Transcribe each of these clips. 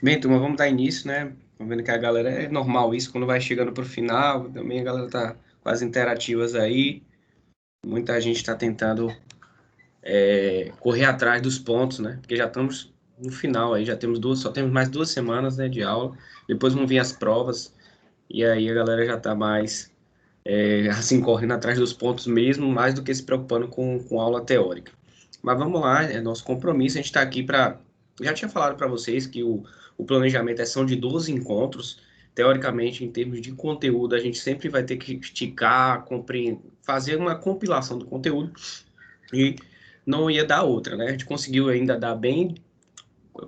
Bem, turma, vamos dar início, né? Tô vendo que a galera é normal isso, quando vai chegando pro final, também a galera tá com as interativas aí. Muita gente está tentando correr atrás dos pontos, né? Porque já estamos no final aí, já temos só temos mais 2 semanas, né, de aula. Depois vão vir as provas, e aí a galera já tá mais assim, correndo atrás dos pontos mesmo, mais do que se preocupando com aula teórica. Mas vamos lá, é nosso compromisso, a gente está aqui para. Já tinha falado para vocês que o planejamento são de 12 encontros. Teoricamente, em termos de conteúdo, a gente sempre vai ter que esticar, fazer uma compilação do conteúdo e não ia dar outra, né? A gente conseguiu ainda dar bem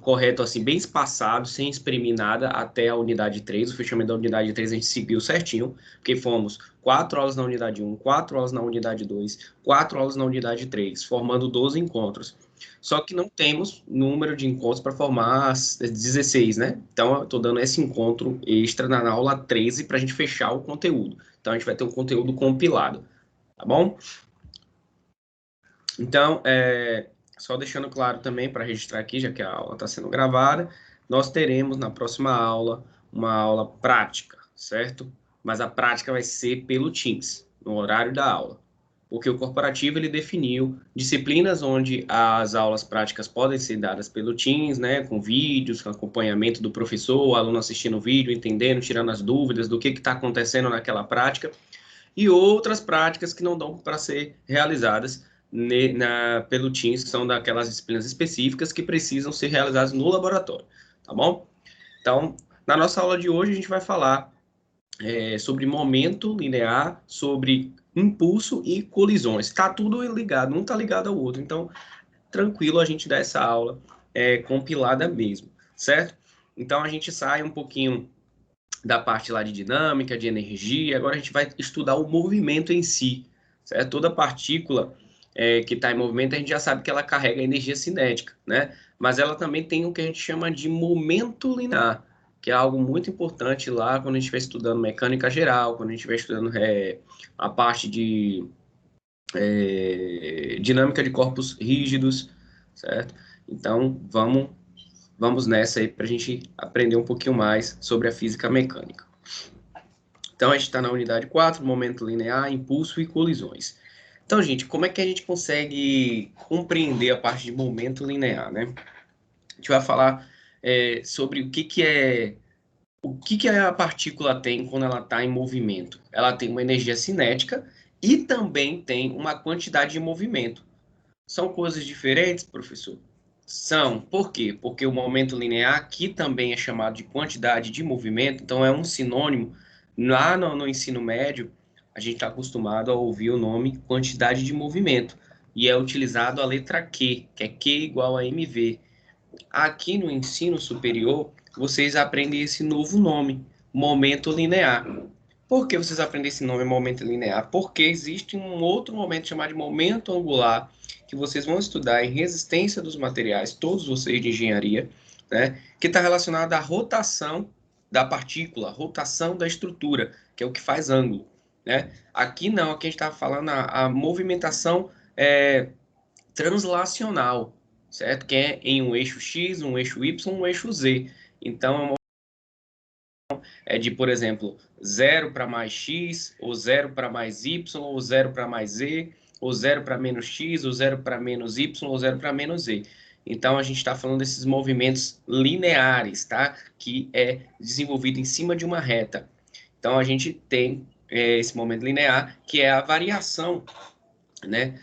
correto, assim, bem espaçado, sem exprimir nada, até a unidade 3. O fechamento da unidade 3 a gente seguiu certinho, porque fomos 4 aulas na unidade 1, 4 aulas na unidade 2, 4 aulas na unidade 3, formando 12 encontros. Só que não temos número de encontros para formar 16, né? Então, eu estou dando esse encontro extra na aula 13 para a gente fechar o conteúdo. Então, a gente vai ter um conteúdo compilado, tá bom? Então, só deixando claro também para registrar aqui, já que a aula está sendo gravada, nós teremos na próxima aula uma aula prática, certo? Mas a prática vai ser pelo Teams, no horário da aula. Porque o corporativo ele definiu disciplinas onde as aulas práticas podem ser dadas pelo Teams, né, com vídeos, com acompanhamento do professor, o aluno assistindo o vídeo, entendendo, tirando as dúvidas do que está acontecendo naquela prática e outras práticas que não dão para ser realizadas pelo Teams, que são daquelas disciplinas específicas que precisam ser realizadas no laboratório, tá bom? Então, na nossa aula de hoje, a gente vai falar sobre momento linear, sobre impulso e colisões. Está tudo ligado, um está ligado ao outro. Então, tranquilo a gente dar essa aula compilada mesmo, certo? Então, a gente sai um pouquinho da parte lá de dinâmica, de energia. Agora a gente vai estudar o movimento em si, certo? Toda partícula que está em movimento, a gente já sabe que ela carrega energia cinética, né? Mas ela também tem o que a gente chama de momento linear, que é algo muito importante lá quando a gente vai estudando mecânica geral, quando a gente vai estudando a parte de dinâmica de corpos rígidos, certo? Então, vamos nessa aí para a gente aprender um pouquinho mais sobre a física mecânica. Então, a gente está na unidade 4, momento linear, impulso e colisões. Então, gente, como é que a gente consegue compreender a parte de momento linear, né? A gente vai falar sobre o que a partícula tem quando ela está em movimento. Ela tem uma energia cinética e também tem uma quantidade de movimento. São coisas diferentes, professor? São. Por quê? Porque o momento linear, que também é chamado de quantidade de movimento, então é um sinônimo. Lá no ensino médio, a gente está acostumado a ouvir o nome quantidade de movimento, e é utilizado a letra Q, que é Q igual a mv. Aqui no ensino superior, vocês aprendem esse novo nome, momento linear. Por que vocês aprendem esse nome, momento linear? Porque existe um outro momento chamado de momento angular, que vocês vão estudar em resistência dos materiais, todos vocês de engenharia, né? Que está relacionado à rotação da partícula, rotação da estrutura, que é o que faz ângulo, né? Aqui não, aqui a gente está falando a movimentação translacional, certo? Que é em um eixo X, um eixo Y, um eixo Z. Então, de, por exemplo, 0 para mais x, ou 0 para mais y, ou 0 para mais z, ou 0 para menos x, ou 0 para menos y, ou 0 para menos z. Então, a gente está falando desses movimentos lineares, tá? Que é desenvolvido em cima de uma reta. Então, a gente tem esse momento linear, que é a variação, né?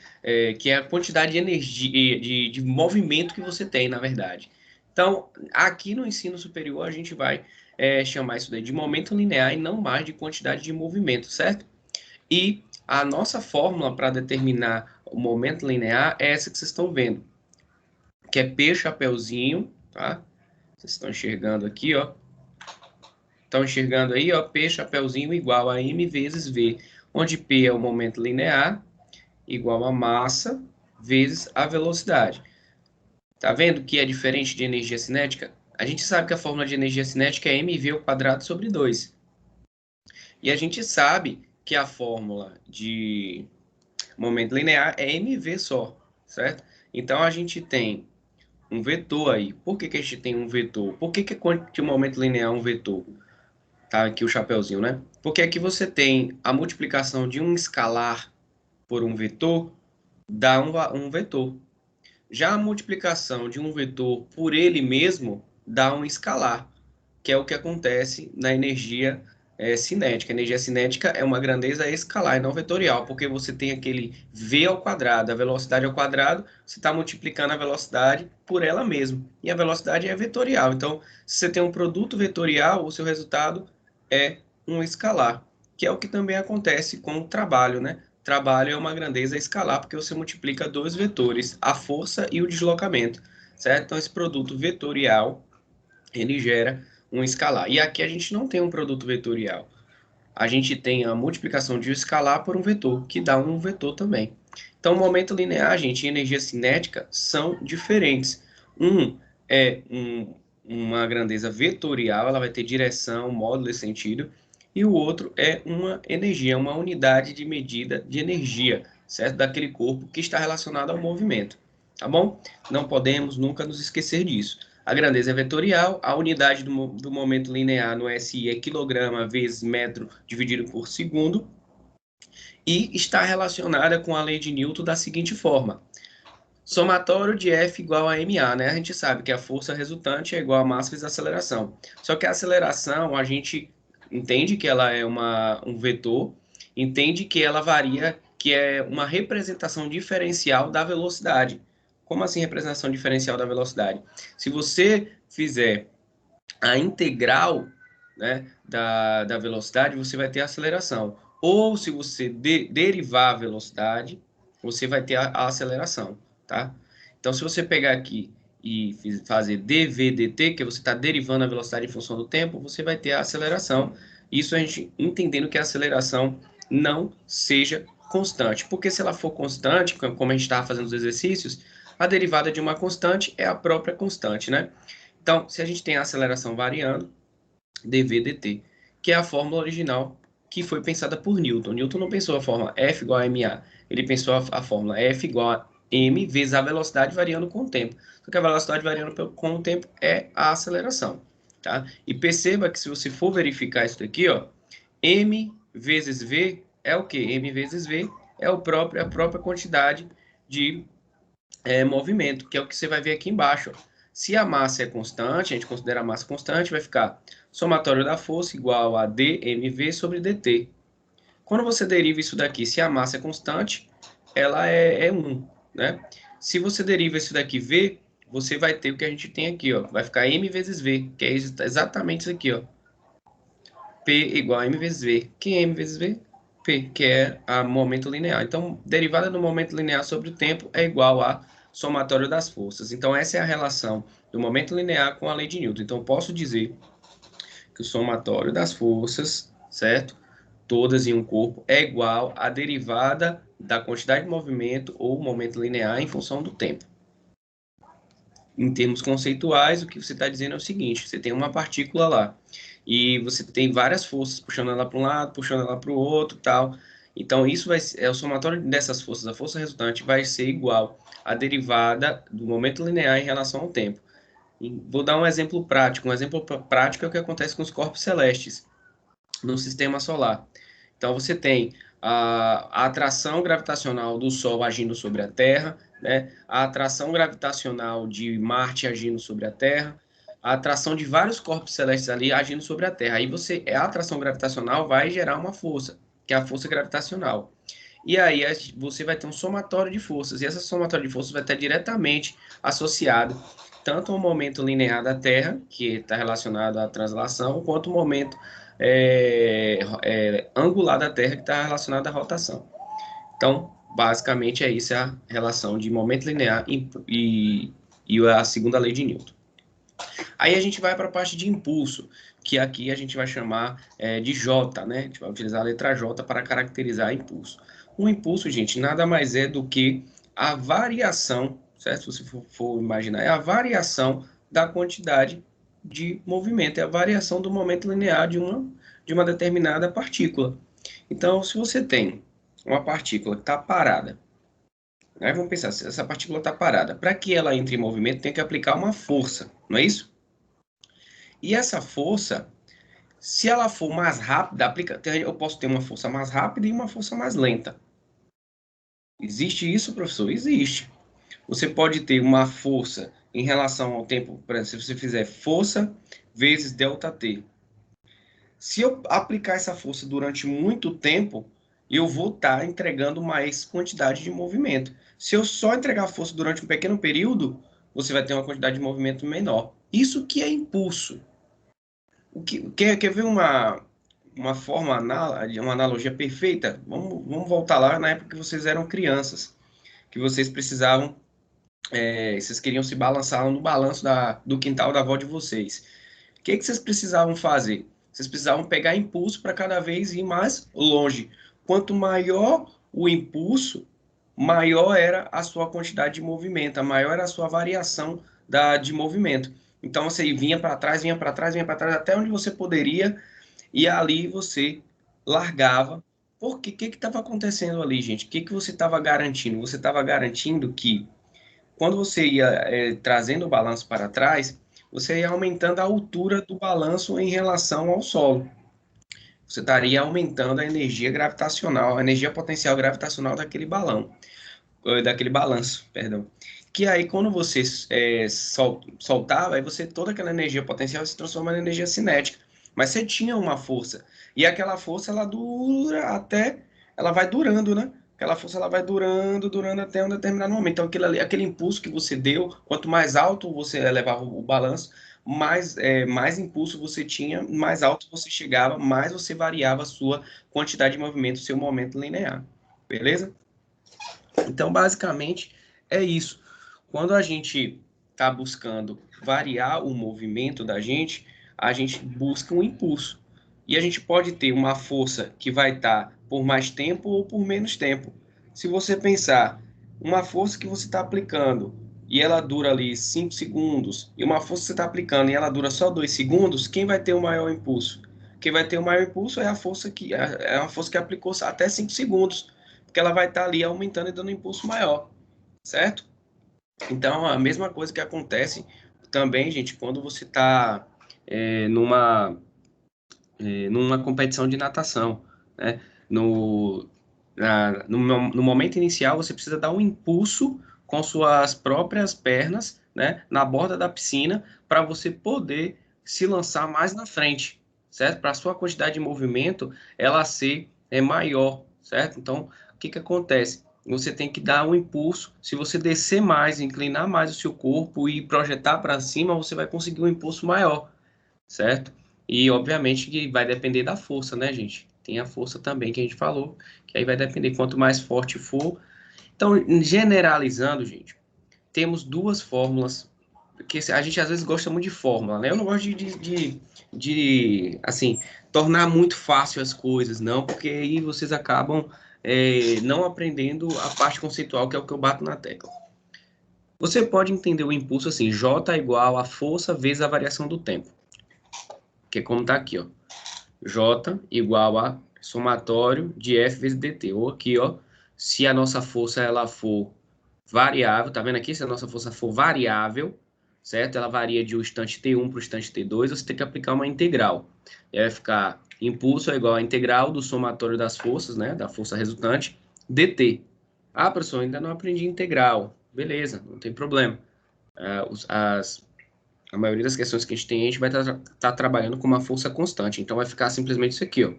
Que é a quantidade de energia, de movimento que você tem, na verdade. Então, aqui no ensino superior, a gente vai chamar isso daí de momento linear e não mais de quantidade de movimento, certo? E a nossa fórmula para determinar o momento linear é essa que vocês estão vendo, que é P chapeuzinho, tá? Vocês estão enxergando aqui, ó. Estão enxergando aí, ó, P chapeuzinho igual a m vezes v, onde P é o momento linear, igual a massa vezes a velocidade. Tá vendo que é diferente de energia cinética? A gente sabe que a fórmula de energia cinética é mv ao quadrado sobre 2. E a gente sabe que a fórmula de momento linear é mv só, certo? Então a gente tem um vetor aí. Por que que a gente tem um vetor? Por que que o momento linear é um vetor? Tá aqui o chapeuzinho, né? Porque aqui você tem a multiplicação de um escalar por um vetor, dá um vetor. Já a multiplicação de um vetor por ele mesmo dá um escalar, que é o que acontece na energia cinética. A energia cinética é uma grandeza escalar e não vetorial, porque você tem aquele v ao quadrado, a velocidade ao quadrado, você está multiplicando a velocidade por ela mesma. E a velocidade é vetorial. Então, se você tem um produto vetorial, o seu resultado é um escalar, que é o que também acontece com o trabalho, né? Trabalho é uma grandeza escalar, porque você multiplica dois vetores, a força e o deslocamento, certo? Então, esse produto vetorial, ele gera um escalar. E aqui a gente não tem um produto vetorial. A gente tem a multiplicação de um escalar por um vetor, que dá um vetor também. Então, o momento linear, gente, e energia cinética são diferentes. Um é uma grandeza vetorial, ela vai ter direção, módulo e sentido, e o outro é uma energia, uma unidade de medida de energia, certo? Daquele corpo que está relacionado ao movimento, tá bom? Não podemos nunca nos esquecer disso. A grandeza é vetorial, a unidade do momento linear no SI é quilograma vezes metro dividido por segundo, e está relacionada com a lei de Newton da seguinte forma: somatório de F igual a ma, né? A gente sabe que a força resultante é igual a massa vezes a aceleração. Só que a aceleração, a gente entende que ela é um vetor, entende que ela varia, que é uma representação diferencial da velocidade. Como assim representação diferencial da velocidade? Se você fizer a integral, né, da velocidade, você vai ter a aceleração. Ou se você derivar a velocidade, você vai ter a aceleração, tá? Então, se você pegar aqui e fazer dv dt, que você está derivando a velocidade em função do tempo, você vai ter a aceleração. Isso a gente entendendo que a aceleração não seja constante. Porque se ela for constante, como a gente estava fazendo os exercícios, a derivada de uma constante é a própria constante, né? Então, se a gente tem a aceleração variando, dv dt, que é a fórmula original que foi pensada por Newton. Newton não pensou a fórmula F igual a ma, ele pensou a fórmula F igual a m vezes a velocidade variando com o tempo. Só que a velocidade variando com o tempo é a aceleração, tá? E perceba que se você for verificar isso daqui, ó, m vezes v é o quê? M vezes v é a própria quantidade de movimento, que é o que você vai ver aqui embaixo. Ó. Se a massa é constante, a gente considera a massa constante, vai ficar somatório da força igual a dmv sobre dt. Quando você deriva isso daqui, se a massa é constante, ela é 1, né? Se você deriva isso daqui, v, você vai ter o que a gente tem aqui, ó. Vai ficar m vezes v, que é exatamente isso aqui, ó. P igual a m vezes v. Que é m vezes v? P, que é a momento linear. Então, derivada do momento linear sobre o tempo é igual a somatório das forças. Então, essa é a relação do momento linear com a lei de Newton. Então, posso dizer que o somatório das forças, certo? Todas em um corpo, é igual à derivada da quantidade de movimento ou momento linear em função do tempo. Em termos conceituais, o que você está dizendo é o seguinte: você tem uma partícula lá e você tem várias forças puxando ela para um lado, puxando ela para o outro, tal. Então isso é o somatório dessas forças. A força resultante vai ser igual à derivada do momento linear em relação ao tempo. E vou dar um exemplo prático. Um exemplo prático é o que acontece com os corpos celestes no sistema solar. Então você tem a atração gravitacional do Sol agindo sobre a Terra, né? A atração gravitacional de Marte agindo sobre a Terra, a atração de vários corpos celestes ali agindo sobre a Terra. Aí a atração gravitacional vai gerar uma força, que é a força gravitacional. E aí você vai ter um somatório de forças, e essa somatório de forças vai estar diretamente associado tanto ao momento linear da Terra, que está relacionado à translação, quanto ao momento angular da Terra, que está relacionado à rotação. Então, basicamente é isso, a relação de momento linear e a segunda lei de Newton. Aí a gente vai para a parte de impulso, que aqui a gente vai chamar de J, né? A gente vai utilizar a letra J para caracterizar impulso. O impulso, gente, nada mais é do que a variação, certo? Se você for imaginar, é a variação da quantidade de movimento, é a variação do momento linear de uma determinada partícula. Então, se você tem uma partícula que está parada, Aí vamos pensar, se essa partícula está parada. Para que ela entre em movimento, tem que aplicar uma força, não é isso? E essa força, se ela for mais rápida, eu posso ter uma força mais rápida e uma força mais lenta. Existe isso, professor? Existe. Você pode ter uma força em relação ao tempo, por exemplo, se você fizer força vezes ΔT. Se eu aplicar essa força durante muito tempo, eu vou estar entregando mais quantidade de movimento. Se eu só entregar força durante um pequeno período, você vai ter uma quantidade de movimento menor. Isso que é impulso. Quer ver uma forma, uma analogia perfeita? Vamos voltar lá na época que vocês eram crianças, que vocês precisavam, vocês queriam se balançar no balanço do quintal da avó de vocês. O que vocês precisavam fazer? Vocês precisavam pegar impulso para cada vez ir mais longe. Quanto maior o impulso, maior era a sua quantidade de movimento, a maior era a sua variação de movimento. Então você vinha para trás, vinha para trás, vinha para trás, até onde você poderia, e ali você largava. Por quê? O que estava acontecendo ali, gente? O que você estava garantindo? Você estava garantindo que quando você ia trazendo o balanço para trás, você ia aumentando a altura do balanço em relação ao solo. Você estaria aumentando a energia gravitacional, a energia potencial gravitacional daquele balão, daquele balanço, perdão. Que aí, quando você soltava, aí você, toda aquela energia potencial se transforma em energia cinética. Mas você tinha uma força. E aquela força, ela dura até... Ela vai durando, né? Aquela força, ela vai durando, durando até um determinado momento. Então, aquele impulso que você deu, quanto mais alto você elevava o balanço, mais impulso você tinha, mais alto você chegava, mais você variava a sua quantidade de movimento, seu momento linear. Beleza? Então, basicamente, é isso. Quando a gente está buscando variar o movimento da gente, a gente busca um impulso. E a gente pode ter uma força que vai estar por mais tempo ou por menos tempo. Se você pensar, uma força que você está aplicando e ela dura ali 5 segundos, e uma força que você está aplicando e ela dura só 2 segundos, quem vai ter o maior impulso? Quem vai ter o maior impulso é a força que aplicou até 5 segundos, porque ela vai estar ali aumentando e dando um impulso maior, certo? Então, a mesma coisa que acontece também, gente, quando você está numa competição de natação, né? No momento inicial, você precisa dar um impulso com suas próprias pernas, né? Na borda da piscina, para você poder se lançar mais na frente, certo? Para a sua quantidade de movimento, ela ser maior, certo? Então, o que acontece? Você tem que dar um impulso. Se você descer mais, inclinar mais o seu corpo e projetar para cima, você vai conseguir um impulso maior, certo? E obviamente que vai depender da força, né, gente? Tem a força também que a gente falou, que aí vai depender quanto mais forte for. Então, generalizando, gente, temos duas fórmulas, que a gente às vezes gosta muito de fórmula, né? Eu não gosto assim, tornar muito fácil as coisas, não, porque aí vocês acabam não aprendendo a parte conceitual, que é o que eu bato na tecla. Você pode entender o impulso assim, J igual a força vezes a variação do tempo. Que é como tá aqui, ó. J igual a somatório de F vezes dt. Ou aqui, ó, se a nossa força ela for variável, tá vendo aqui? Se a nossa força for variável, certo? Ela varia de um instante T1 para o instante T2, você tem que aplicar uma integral. E aí vai ficar impulso é igual a integral do somatório das forças, né? Da força resultante, dt. Ah, professor, ainda não aprendi integral. Beleza, não tem problema. A maioria das questões que a gente tem, a gente vai estar trabalhando com uma força constante. Então, vai ficar simplesmente isso aqui, ó.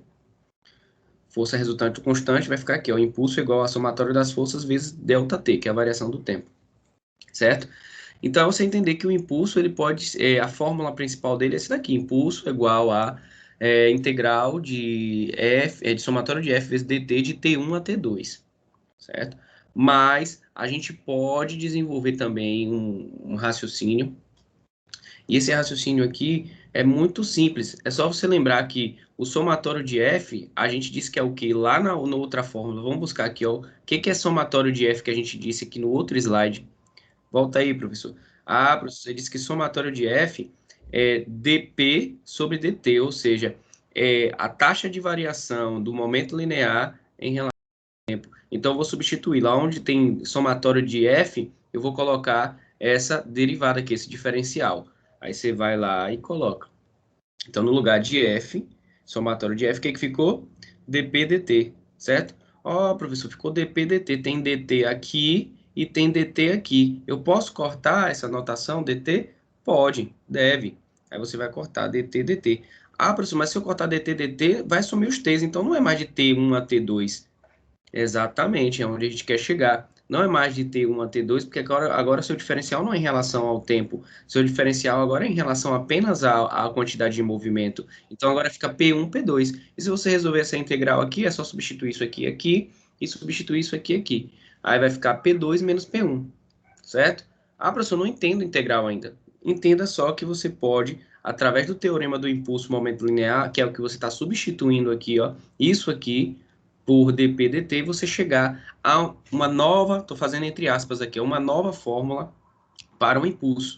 Força resultante constante vai ficar aqui, ó. Impulso igual a somatório das forças vezes ΔT, que é a variação do tempo. Certo? Então, você entender que o impulso, ele pode... a fórmula principal dele é essa daqui. Impulso igual a integral de somatório de F vezes dt de T1 a T2. Certo? Mas, a gente pode desenvolver também um raciocínio. E esse raciocínio aqui é muito simples. É só você lembrar que o somatório de F, a gente disse que é o que? Lá na outra fórmula. Vamos buscar aqui, ó. O que é somatório de F que a gente disse aqui no outro slide? Volta aí, professor. Ah, professor, você disse que somatório de F é dp sobre dt, ou seja, é a taxa de variação do momento linear em relação Então, eu vou substituir. Lá onde tem somatório de f, eu vou colocar essa derivada aqui, esse diferencial. Aí você vai lá e coloca. Então, no lugar de f, somatório de f, o que que ficou? dp dt, certo? Ó, professor, ficou dp dt. Tem dt aqui e tem dt aqui. Eu posso cortar essa notação dt? Pode, deve. Aí você vai cortar dt dt. Ah, professor, mas se eu cortar dt dt, vai sumir os t's. Então, não é mais de t1 a t2. Exatamente, é onde a gente quer chegar. Não é mais de T1 a T2, porque agora seu diferencial não é em relação ao tempo. Seu diferencial agora é em relação apenas à quantidade de movimento. Então agora fica P1, P2. E se você resolver essa integral aqui, é só substituir isso aqui, aqui, e substituir isso aqui, aqui. Aí vai ficar P2 menos P1, certo? Ah, professor, eu não entendo integral ainda. Entenda só que você pode, através do teorema do impulso momento linear, que é o que você está substituindo aqui, ó, isso aqui, por dp/dt, você chegar a uma nova, estou fazendo entre aspas aqui, uma nova fórmula para o impulso.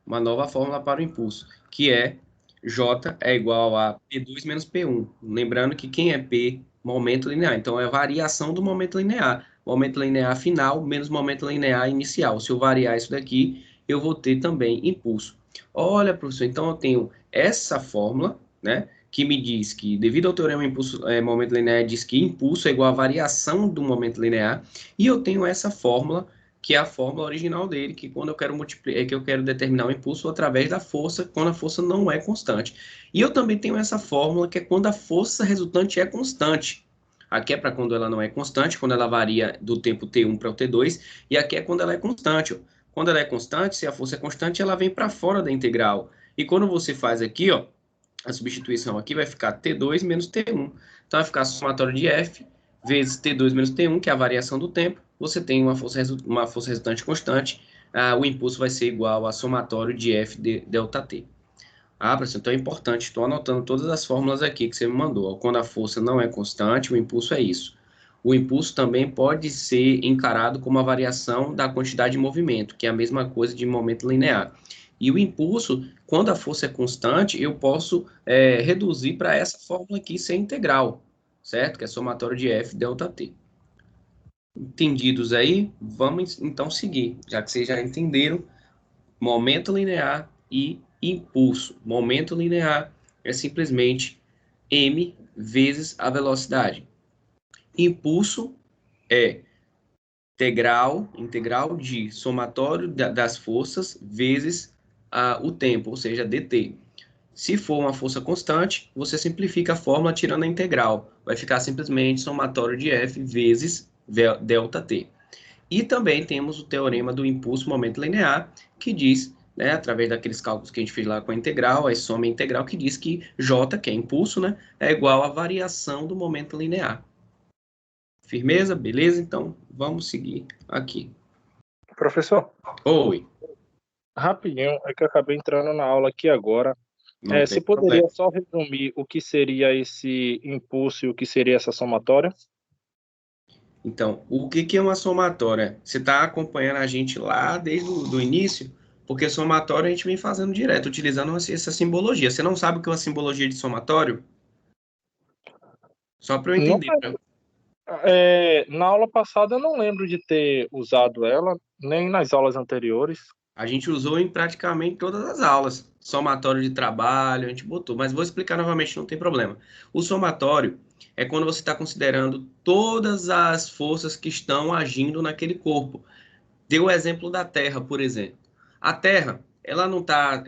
Uma nova fórmula para o impulso, que é J é igual a P2 menos P1. Lembrando que quem é P? Momento linear. Então, é a variação do momento linear. Momento linear final menos momento linear inicial. Se eu variar isso daqui, eu vou ter também impulso. Olha, professor, então eu tenho essa fórmula, né? Que me diz que, devido ao teorema impulso, momento linear, diz que impulso é igual à variação do momento linear, e eu tenho essa fórmula, que é a fórmula original dele, que quando eu quero multiplicar, que eu quero determinar o impulso através da força, quando a força não é constante. E eu também tenho essa fórmula, que é quando a força resultante é constante. Aqui é para quando ela não é constante, quando ela varia do tempo T1 para o T2, e aqui é quando ela é constante. Quando ela é constante, se a força é constante, ela vem para fora da integral. E quando você faz aqui, ó, a substituição aqui vai ficar T2 menos T1. Então, vai ficar somatório de F vezes T2 menos T1, que é a variação do tempo. Você tem uma força resultante constante. O impulso vai ser igual a somatório de F de delta T. Professor, então é importante. Estou anotando todas as fórmulas aqui que você me mandou. Quando a força não é constante, o impulso é isso. O impulso também pode ser encarado como a variação da quantidade de movimento, que é a mesma coisa de momento linear. E o impulso, quando a força é constante, eu posso reduzir para essa fórmula aqui ser integral, certo? Que é somatório de F delta T. Entendidos aí? Vamos então seguir, já que vocês já entenderam momento linear e impulso. Momento linear é simplesmente m vezes a velocidade. Impulso é integral de somatório das forças vezes o tempo, ou seja, dt. Se for uma força constante, você simplifica a fórmula tirando a integral. Vai ficar simplesmente somatório de F vezes delta T. E também temos o teorema do impulso momento linear, que diz, né, através daqueles cálculos que a gente fez lá com a integral, a soma integral, que diz que J, que é impulso, né, é igual à variação do momento linear. Firmeza? Beleza? Então, vamos seguir aqui. Professor, Oi. rapidinho, é que eu acabei entrando na aula aqui agora. Não tem Você poderia problema. só resumir o que seria esse impulso e o que seria essa somatória? Então, o que é uma somatória? Você está acompanhando a gente lá desde o início? Porque somatório a gente vem fazendo direto, utilizando essa simbologia. Você não sabe o que é uma simbologia de somatório? Só para eu Não, entender. na aula passada eu não lembro de ter usado ela, nem nas aulas anteriores. A gente usou em praticamente todas as aulas. Somatório de trabalho, a gente botou. Mas vou explicar novamente, não tem problema. O somatório é quando você está considerando todas as forças que estão agindo naquele corpo. Deu o exemplo da Terra, por exemplo. A Terra, ela não está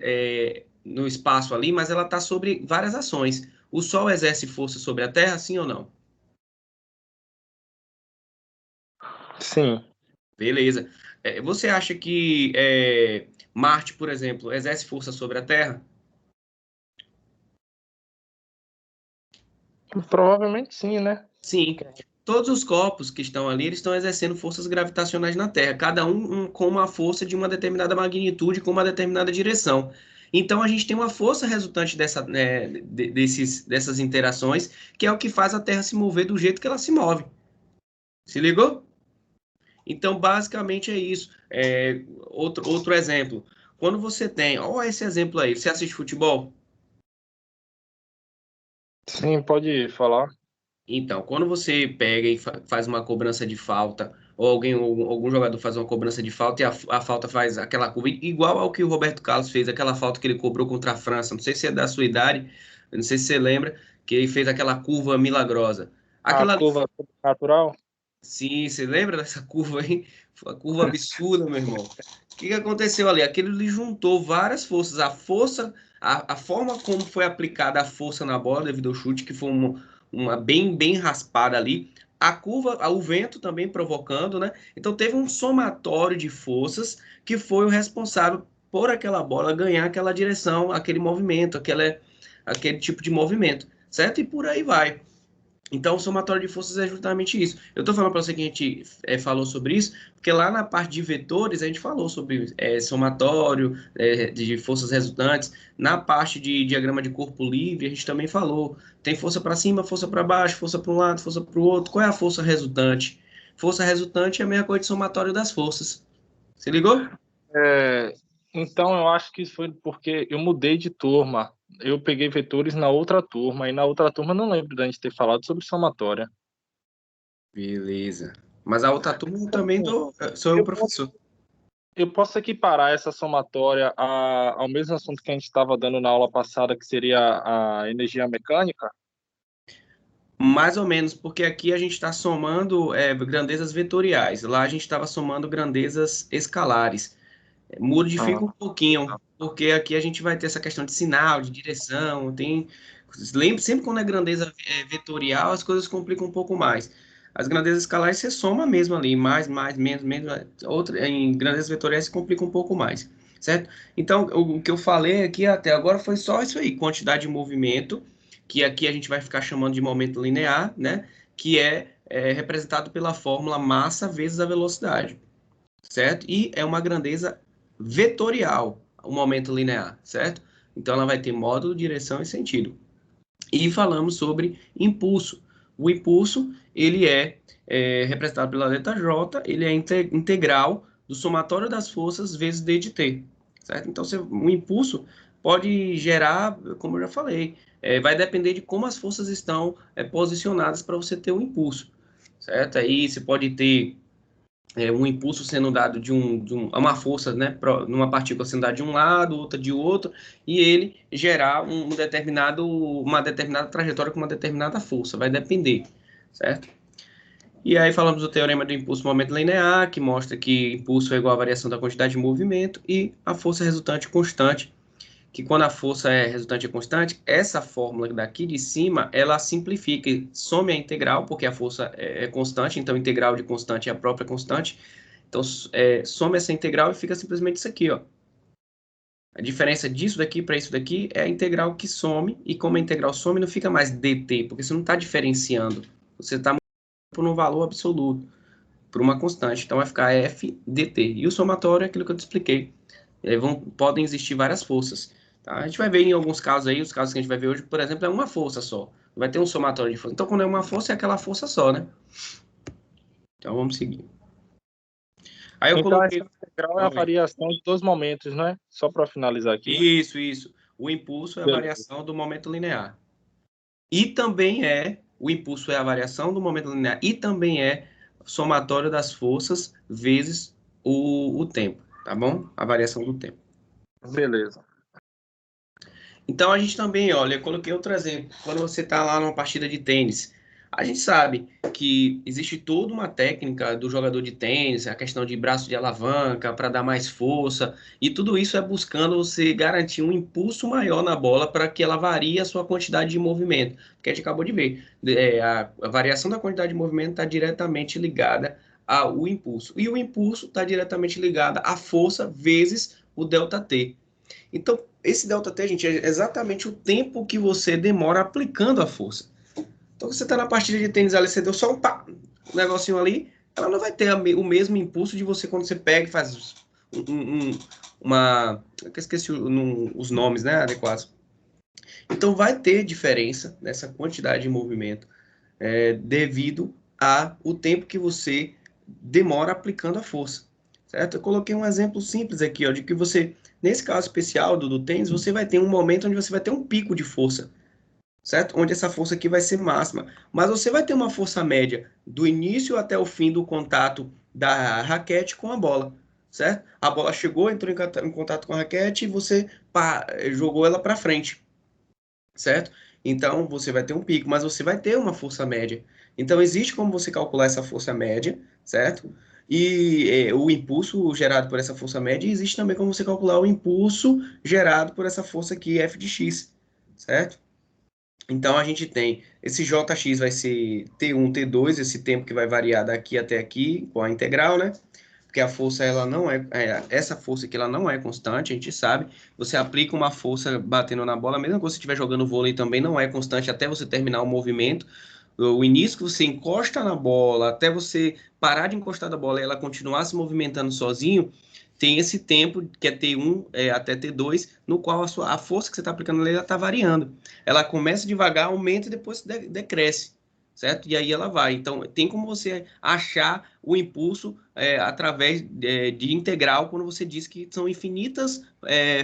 no espaço ali, mas ela está sobre várias ações. O Sol exerce força sobre a Terra, sim ou não? Sim. Beleza. Você acha que Marte, por exemplo, exerce força sobre a Terra? Provavelmente sim, né? Sim. Todos os corpos que estão ali, eles estão exercendo forças gravitacionais na Terra, cada um com uma força de uma determinada magnitude, com uma determinada direção. Então, a gente tem uma força resultante dessas interações, que é o que faz a Terra se mover do jeito que ela se move. Se ligou? Então, basicamente é isso. Outro exemplo. Quando você tem, olha esse exemplo aí, você assiste futebol? Sim, pode falar. Então, quando você pega e faz uma cobrança de falta, ou algum jogador faz uma cobrança de falta e a falta faz aquela curva, igual ao que o Roberto Carlos fez, aquela falta que ele cobrou contra a França, não sei se é da sua idade, eu não sei se você lembra, que ele fez aquela curva milagrosa. A Aquela ali, curva natural. sim, você lembra dessa curva aí? Foi uma curva absurda, meu irmão. O que que aconteceu ali? Aquilo ali juntou várias forças. A força, a forma como foi aplicada a força na bola devido ao chute, que foi uma bem raspada ali. A curva, o vento também provocando, né? Então teve um somatório de forças que foi o responsável por aquela bola ganhar aquela direção, aquele movimento, aquele tipo de movimento, certo? E por aí vai. Então, o somatório de forças é justamente isso. Eu estou falando para você que a gente falou sobre isso, porque lá na parte de vetores a gente falou sobre somatório de forças resultantes. Na parte de diagrama de corpo livre, a gente também falou. Tem força para cima, força para baixo, força para um lado, força para o outro. Qual é a força resultante? Força resultante é a mesma coisa de somatório das forças. Se ligou? É, então, eu acho que isso foi porque eu mudei de turma. Eu peguei vetores na outra turma, e na outra turma eu não lembro da gente ter falado sobre somatória. Beleza. Mas a outra turma eu também sou eu Eu professor. Eu posso equiparar essa somatória ao mesmo assunto que a gente estava dando na aula passada, que seria a energia mecânica? Mais ou menos, porque aqui a gente está somando grandezas vetoriais. Lá a gente estava somando grandezas escalares. Modifica um Ah, pouquinho, porque aqui a gente vai ter essa questão de sinal, de direção, tem... Lembre, sempre quando é grandeza vetorial, as coisas complicam um pouco mais. As grandezas escalares você soma mesmo ali, mais, menos, outra, em grandezas vetoriais se complica um pouco mais, certo? Então, o que eu falei aqui até agora foi só isso aí, quantidade de movimento, que aqui a gente vai ficar chamando de momento linear, né? Que é representado pela fórmula massa vezes a velocidade, certo? E é uma grandeza vetorial, o momento linear, certo? Então ela vai ter módulo, direção e sentido. E falamos sobre impulso. O impulso, ele é representado pela letra J, ele é integral do somatório das forças vezes d de t, certo? Então, o impulso pode gerar, como eu já falei, vai depender de como as forças estão posicionadas para você ter o impulso, certo? Aí você pode ter um impulso sendo dado uma força, né, numa partícula sendo dada de um lado, outra de outro, e ele gerar uma determinada trajetória com uma determinada força, vai depender, certo? E aí falamos do teorema do impulso-momento linear, que mostra que impulso é igual à variação da quantidade de movimento, e a força resultante constante, que quando a força é resultante e constante, essa fórmula daqui de cima, ela simplifica, some a integral, porque a força é constante, então a integral de constante é a própria constante, então, soma essa integral e fica simplesmente isso aqui, ó. A diferença disso daqui para isso daqui é a integral que some, e como a integral some, não fica mais dt, porque você não está diferenciando. Você está por um valor absoluto, por uma constante. Então, vai ficar f dt. E o somatório é aquilo que eu te expliquei. Podem existir várias forças. Tá? A gente vai ver em alguns casos aí, os casos que a gente vai ver hoje, por exemplo, é uma força só. Vai ter um somatório de força. Então, quando é uma força, é aquela força só, né? Então, vamos seguir. Aí eu então, essa coloquei... integral é a variação de dois momentos, né? Só para finalizar aqui. Isso. O impulso é a Beleza. variação do momento linear. O impulso é a variação do momento linear e também é somatório das forças vezes o tempo, tá bom? A variação do tempo. Beleza. Então a gente também, olha, eu coloquei outro exemplo. Quando você está lá numa partida de tênis, a gente sabe que existe toda uma técnica do jogador de tênis, a questão de braço de alavanca para dar mais força, e tudo isso é buscando você garantir um impulso maior na bola para que ela varie a sua quantidade de movimento. Porque a gente acabou de ver, a variação da quantidade de movimento está diretamente ligada ao impulso. E o impulso está diretamente ligado à força vezes o ΔT. Então, esse ΔT, gente, é exatamente o tempo que você demora aplicando a força. Então, você está na partida de tênis ali, você deu só um negocinho ali, ela não vai ter o mesmo impulso de você quando você pega e faz uma... Eu esqueci os nomes, né, adequados. Então, vai ter diferença nessa quantidade de movimento devido ao tempo que você demora aplicando a força, certo? Eu coloquei um exemplo simples aqui, ó, de que você, nesse caso especial do tênis, você vai ter um momento onde você vai ter um pico de força, certo? Onde essa força aqui vai ser máxima. Mas você vai ter uma força média do início até o fim do contato da raquete com a bola, certo? A bola chegou, entrou em contato com a raquete e você jogou ela para frente, certo? Então, você vai ter um pico, mas você vai ter uma força média. Então, existe como você calcular essa força média, certo? E o impulso gerado por essa força média, e existe também como você calcular o impulso gerado por essa força aqui, F de x, certo? Então, a gente tem esse Jx vai ser T1, T2, esse tempo que vai variar daqui até aqui, com a integral, né? Porque a força, ela não essa força aqui, ela não é constante, a gente sabe. Você aplica uma força batendo na bola, mesmo que você estiver jogando vôlei também, não é constante até você terminar o movimento. O início que você encosta na bola, até você parar de encostar da bola e ela continuar se movimentando sozinho, tem esse tempo, que é T1 até T2, no qual a força que você está aplicando nela está variando. Ela começa devagar, aumenta e depois decresce, certo? E aí ela vai. Então, tem como você achar o impulso através de integral, quando você diz que são infinitas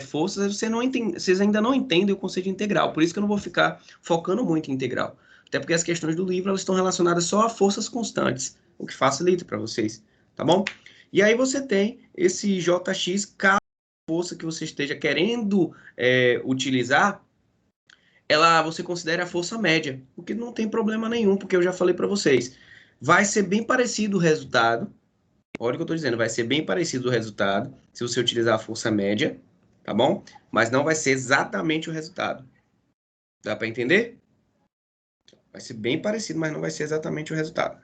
forças, vocês ainda não entendem o conceito de integral. Por isso que eu não vou ficar focando muito em integral. Até porque as questões do livro elas estão relacionadas só a forças constantes, o que facilita para vocês, tá bom? E aí você tem esse Jx, cada força que você esteja querendo utilizar, você considera a força média, o que não tem problema nenhum, porque eu já falei para vocês. Vai ser bem parecido o resultado, olha o que eu estou dizendo, vai ser bem parecido o resultado se você utilizar a força média, tá bom? Mas não vai ser exatamente o resultado. Dá para entender? Vai ser bem parecido, mas não vai ser exatamente o resultado.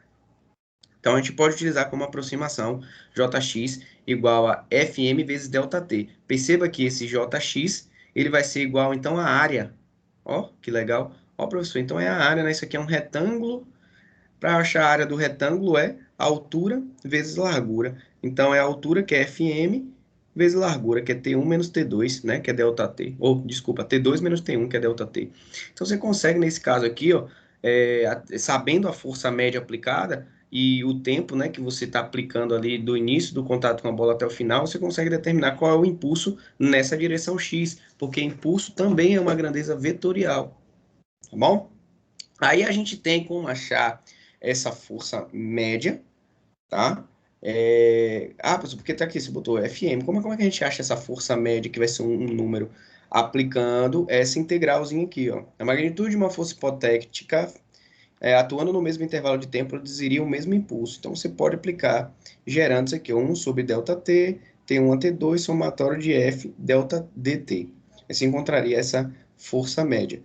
Então, a gente pode utilizar como aproximação Jx igual a Fm vezes ΔT. Perceba que esse Jx, ele vai ser igual, então, à área. Ó, que legal. Ó, professor, então é a área, né? Isso aqui é um retângulo. Para achar a área do retângulo é altura vezes largura. Então, é a altura, que é Fm, vezes largura, que é T1 menos T2, né? Que é ΔT. Ou, desculpa, T2 menos T1, que é ΔT. Então, você consegue, nesse caso aqui, ó, sabendo a força média aplicada e o tempo, né, que você está aplicando ali do início do contato com a bola até o final, você consegue determinar qual é o impulso nessa direção X, porque impulso também é uma grandeza vetorial, tá bom? Aí a gente tem como achar essa força média, tá? Professor, porque tá aqui, você botou Fm. Como é que a gente acha essa força média, que vai ser um número, aplicando essa integralzinha aqui, ó? A magnitude de uma força hipotética atuando no mesmo intervalo de tempo produziria o mesmo impulso. Então, você pode aplicar, gerando isso aqui, 1 sobre ΔT, T1 a T2, somatório de F, delta dt. Aí você encontraria essa força média.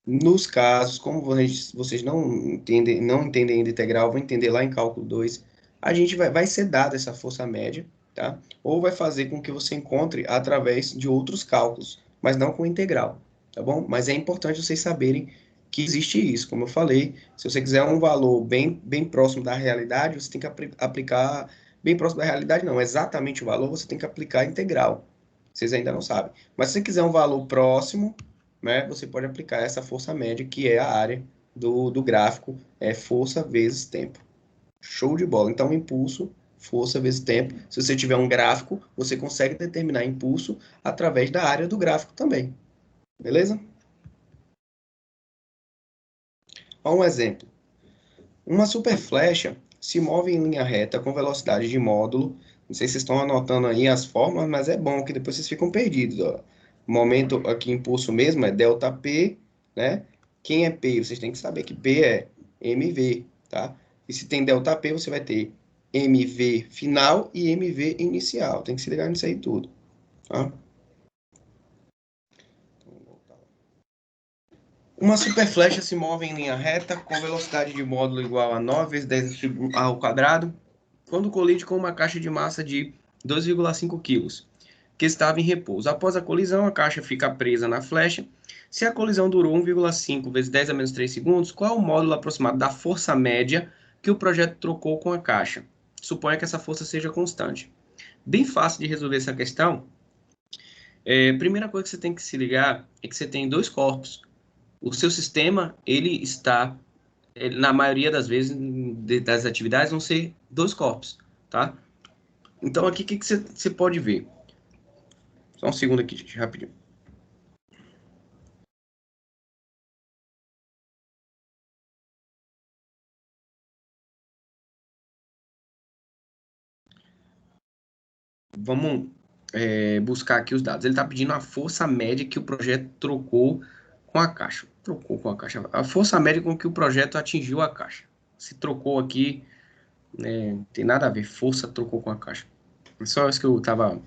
Nos casos, como vocês não entendem ainda integral, vão entender lá em cálculo 2, a gente vai ser dada essa força média, tá? Ou vai fazer com que você encontre através de outros cálculos, mas não com integral, tá bom? Mas é importante vocês saberem que existe isso. Como eu falei, se você quiser um valor bem próximo da realidade, você tem que aplicar bem próximo da realidade, não, exatamente o valor, você tem que aplicar integral. Vocês ainda não sabem. Mas se você quiser um valor próximo, né, você pode aplicar essa força média, que é a área do gráfico, força vezes tempo. Show de bola. Então, impulso, força vezes tempo. Se você tiver um gráfico, você consegue determinar impulso através da área do gráfico também. Beleza? Olha um exemplo. Uma superflecha se move em linha reta com velocidade de módulo. Não sei se vocês estão anotando aí as fórmulas, mas é bom que depois vocês ficam perdidos. Ó. O momento aqui, impulso mesmo, é ΔP, né? Quem é P? Vocês têm que saber que P é mv, tá? E se tem ΔP, você vai ter mv final e mv inicial. Tem que se ligar nisso aí tudo, tá? Uma superflecha se move em linha reta com velocidade de módulo igual a 9 vezes 10 ao quadrado, quando colide com uma caixa de massa de 2,5 kg, que estava em repouso. Após a colisão, a caixa fica presa na flecha. Se a colisão durou 1,5 vezes 10 a menos 3 segundos, qual é o módulo aproximado da força média que o projeto trocou com a caixa? Suponha que essa força seja constante. Bem fácil de resolver essa questão. Primeira coisa que você tem que se ligar é que você tem dois corpos. O seu sistema, ele está, na maioria das vezes, das atividades, vão ser dois corpos, tá? Então, aqui, o que você pode ver? Só um segundo aqui, gente, rapidinho. vamos buscar aqui os dados. Ele está pedindo a força média que o projeto trocou com a caixa. Trocou com a caixa. A força média com que o projeto atingiu a caixa. Se trocou aqui, não tem nada a ver. Força trocou com a caixa. Só isso que eu estava...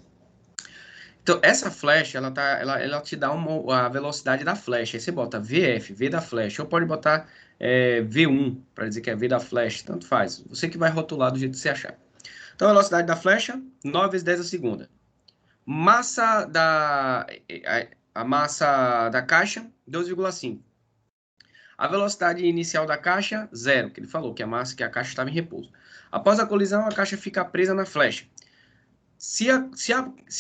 Então, essa flecha, ela te dá a velocidade da flecha. Aí você bota VF, V da flecha. Ou pode botar V1, para dizer que é V da flecha. Tanto faz. Você que vai rotular do jeito que você achar. Então, a velocidade da flecha, 9 vezes 10 a segunda. Massa a massa da caixa, 2,5. A velocidade inicial da caixa, 0, que ele falou, que a caixa estava em repouso. Após a colisão, a caixa fica presa na flecha. Se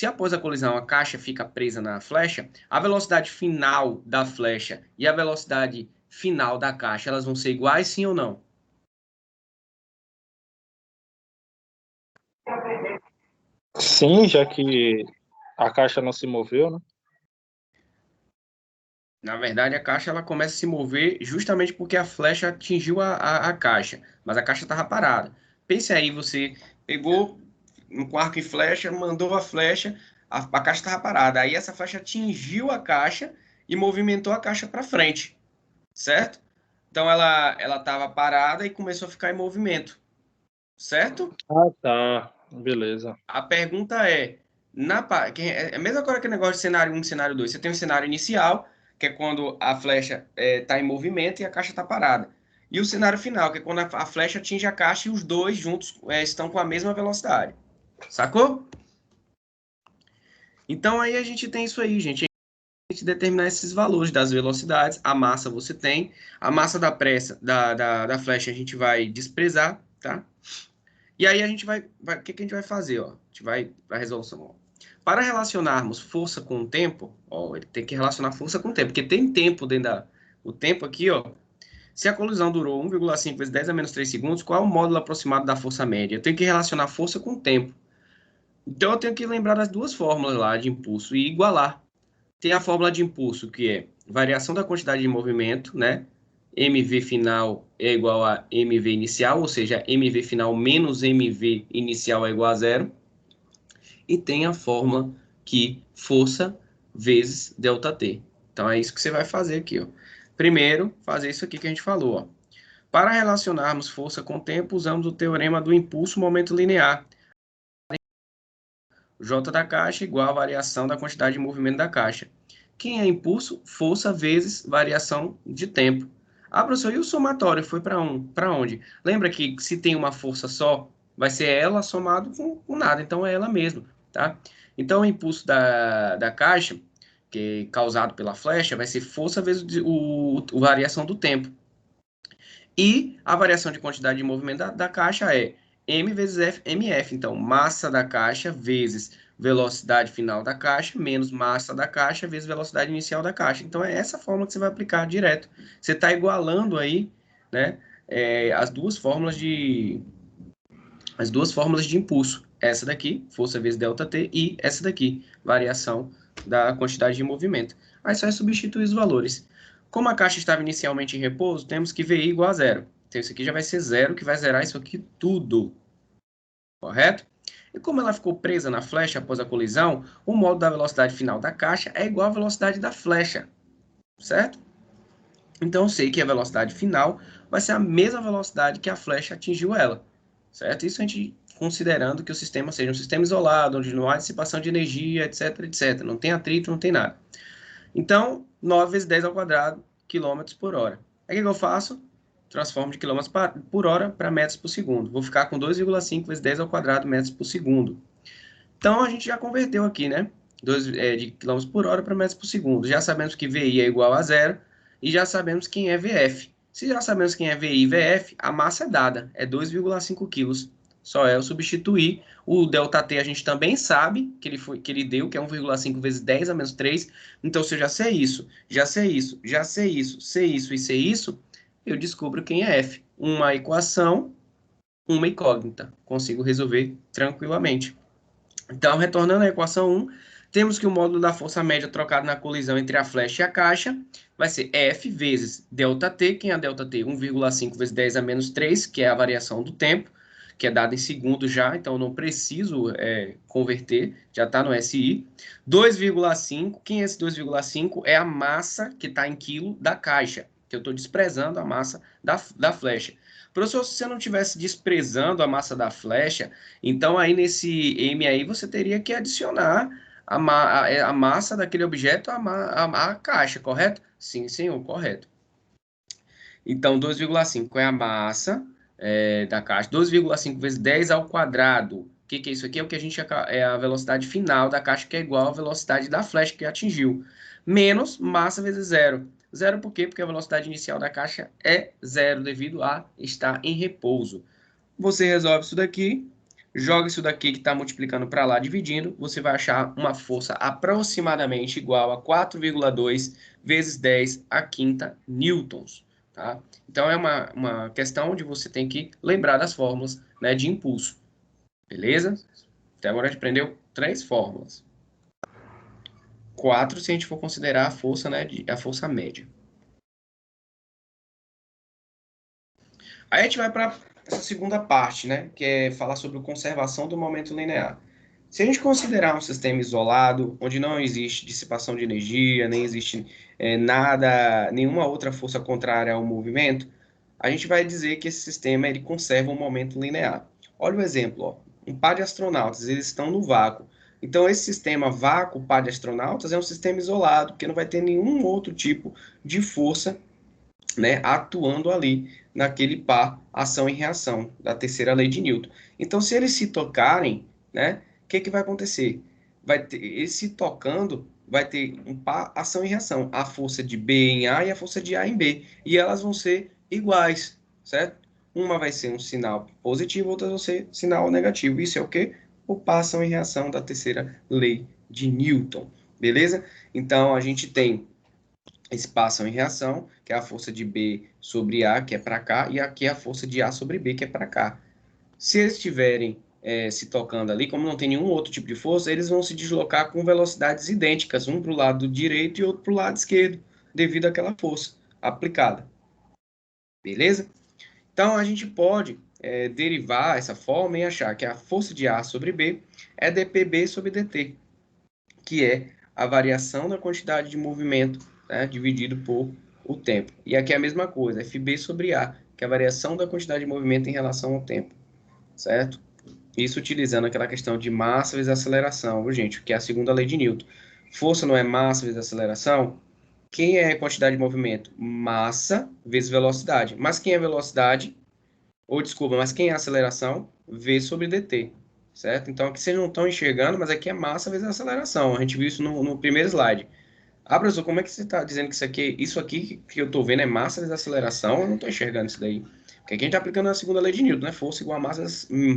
após a colisão a caixa fica presa na flecha, a velocidade final da flecha e a velocidade final da caixa, elas vão ser iguais, sim ou não? Sim, já que a caixa não se moveu, né? Na verdade, a caixa ela começa a se mover justamente porque a flecha atingiu a caixa, mas a caixa estava parada. Pense aí, você pegou com arco e flecha, mandou a flecha, a caixa estava parada. Aí essa flecha atingiu a caixa e movimentou a caixa para frente, certo? Então ela estava parada e começou a ficar em movimento, certo? Ah, tá. Beleza. A pergunta é a mesma coisa que o negócio de cenário 1 e cenário 2. Você tem um cenário inicial, que é quando a flecha está em movimento e a caixa está parada. E o cenário final, que é quando a flecha atinge a caixa e os dois juntos estão com a mesma velocidade. Sacou? Então aí a gente tem isso aí, gente. A gente determinar esses valores das velocidades. A massa você tem. A massa da flecha a gente vai desprezar, tá? E aí a gente o que a gente vai fazer, ó? A gente vai para a resolução, ó. Para relacionarmos força com o tempo, ó, ele tem que relacionar força com o tempo, porque tem tempo dentro o tempo aqui, ó. Se a colisão durou 1,5 vezes 10 a menos 3 segundos, qual é o módulo aproximado da força média? Eu tenho que relacionar força com o tempo. Então eu tenho que lembrar das duas fórmulas lá de impulso e igualar. Tem a fórmula de impulso, que é variação da quantidade de movimento, né? MV final é igual a MV inicial, ou seja, MV final menos MV inicial é igual a zero. E tem a fórmula que força vezes ΔT. Então, é isso que você vai fazer aqui, ó. Primeiro, fazer isso aqui que a gente falou, ó. Para relacionarmos força com tempo, usamos o teorema do impulso-momento linear. J da caixa igual a variação da quantidade de movimento da caixa. Quem é impulso? Força vezes variação de tempo. Ah, professor, e o somatório foi para onde? Lembra que se tem uma força só, vai ser ela somado com nada, então é ela mesmo, tá? Então o impulso da caixa, que é causado pela flecha, vai ser força vezes a variação do tempo. E a variação de quantidade de movimento da caixa é M vezes F, MF. Então, massa da caixa vezes velocidade final da caixa, menos massa da caixa vezes velocidade inicial da caixa. Então, é essa fórmula que você vai aplicar direto. Você está igualando aí, né, as duas fórmulas de impulso. Essa daqui, força vezes ΔT, e essa daqui, variação da quantidade de movimento. Aí só é substituir os valores. Como a caixa estava inicialmente em repouso, temos que VI igual a zero. Então, isso aqui já vai ser zero, que vai zerar isso aqui tudo. Correto? E como ela ficou presa na flecha após a colisão, o módulo da velocidade final da caixa é igual à velocidade da flecha. Certo? Então, eu sei que a velocidade final vai ser a mesma velocidade que a flecha atingiu ela. Certo? Isso a gente considerando que o sistema seja um sistema isolado, onde não há dissipação de energia, etc, etc. Não tem atrito, não tem nada. Então, 9 vezes 10 ao quadrado, quilômetros por hora. Aí o que eu faço? Transformo de quilômetros por hora para metros por segundo. Vou ficar com 2,5 vezes 10 ao quadrado metros por segundo. Então, a gente já converteu aqui, né? De quilômetros por hora para metros por segundo. Já sabemos que VI é igual a zero e já sabemos quem é VF. Se já sabemos quem é VI e VF, a massa é dada, é 2,5 quilos. Só é eu substituir. O ΔT a gente também sabe que ele deu, que é 1,5 vezes 10 a menos 3. Então, se eu já sei isso, já sei isso, já sei isso, sei isso e sei isso, eu descubro quem é F. Uma equação, uma incógnita. Consigo resolver tranquilamente. Então, retornando à equação 1, temos que o módulo da força média trocado na colisão entre a flecha e a caixa vai ser F vezes ΔT. Quem é a ΔT? 1,5 vezes 10 a menos 3, que é a variação do tempo, que é dado em segundos já, então não preciso converter, já está no SI. 2,5, quem é esse 2,5? É a massa que está em quilo da caixa, que eu estou desprezando a massa da flecha. Professor, se você não estivesse desprezando a massa da flecha, então aí nesse M aí você teria que adicionar a massa daquele objeto à caixa, correto? Sim, senhor, correto. Então, 2,5 é a massa da caixa. 2,5 vezes 10 ao quadrado. O que é isso aqui? É o que a gente é a velocidade final da caixa, que é igual à velocidade da flecha que atingiu. Menos massa vezes zero. Zero por quê? Porque a velocidade inicial da caixa é zero, devido a estar em repouso. Você resolve isso daqui, joga isso daqui que está multiplicando para lá, dividindo, você vai achar uma força aproximadamente igual a 4,2 vezes 10 a quinta newtons. Tá? Então, é uma questão onde você tem que lembrar das fórmulas, né, de impulso. Beleza? Até agora a gente aprendeu 3 fórmulas. 4 se a gente for considerar a força, né, a força média. Aí a gente vai para essa segunda parte, né, que é falar sobre a conservação do momento linear. Se a gente considerar um sistema isolado, onde não existe dissipação de energia, nem existe nada, nenhuma outra força contrária ao movimento, a gente vai dizer que esse sistema ele conserva um momento linear. Olha o exemplo, ó. Um par de astronautas, eles estão no vácuo. Então, esse sistema vácuo par de astronautas é um sistema isolado, porque não vai ter nenhum outro tipo de força, né, atuando ali naquele par ação e reação da terceira lei de Newton. Então, se eles se tocarem, né, o que vai acontecer? Vai ter, eles se tocando, vai ter um par ação e reação, a força de B em A e a força de A em B, e elas vão ser iguais, certo? Uma vai ser um sinal positivo, outra vai ser sinal negativo. Isso é o quê? O par ação e reação da terceira lei de Newton, beleza? Então, a gente tem esse par ação e reação, que é a força de B sobre A, que é para cá, e aqui é a força de A sobre B, que é para cá. Se eles estiverem se tocando ali, como não tem nenhum outro tipo de força, eles vão se deslocar com velocidades idênticas, um para o lado direito e outro para o lado esquerdo, devido àquela força aplicada. Beleza? Então, a gente pode derivar essa forma e achar que a força de A sobre B é dPB sobre dt, que é a variação da quantidade de movimento, né, dividido por o tempo. E aqui é a mesma coisa, FB sobre A, que é a variação da quantidade de movimento em relação ao tempo, certo? Isso utilizando aquela questão de massa vezes aceleração, viu, gente? Que é a segunda lei de Newton. Força não é massa vezes aceleração? Quem é a quantidade de movimento? Massa vezes velocidade. Mas quem é velocidade? Ou desculpa, mas quem é aceleração? V sobre dt, certo? Então aqui vocês não estão enxergando, mas aqui é massa vezes aceleração. A gente viu isso no primeiro slide. Ah, professor, como é que você está dizendo que isso aqui que eu estou vendo é massa vezes aceleração? Eu não estou enxergando isso daí. Porque aqui a gente está aplicando a segunda lei de Newton, né? Força igual a massa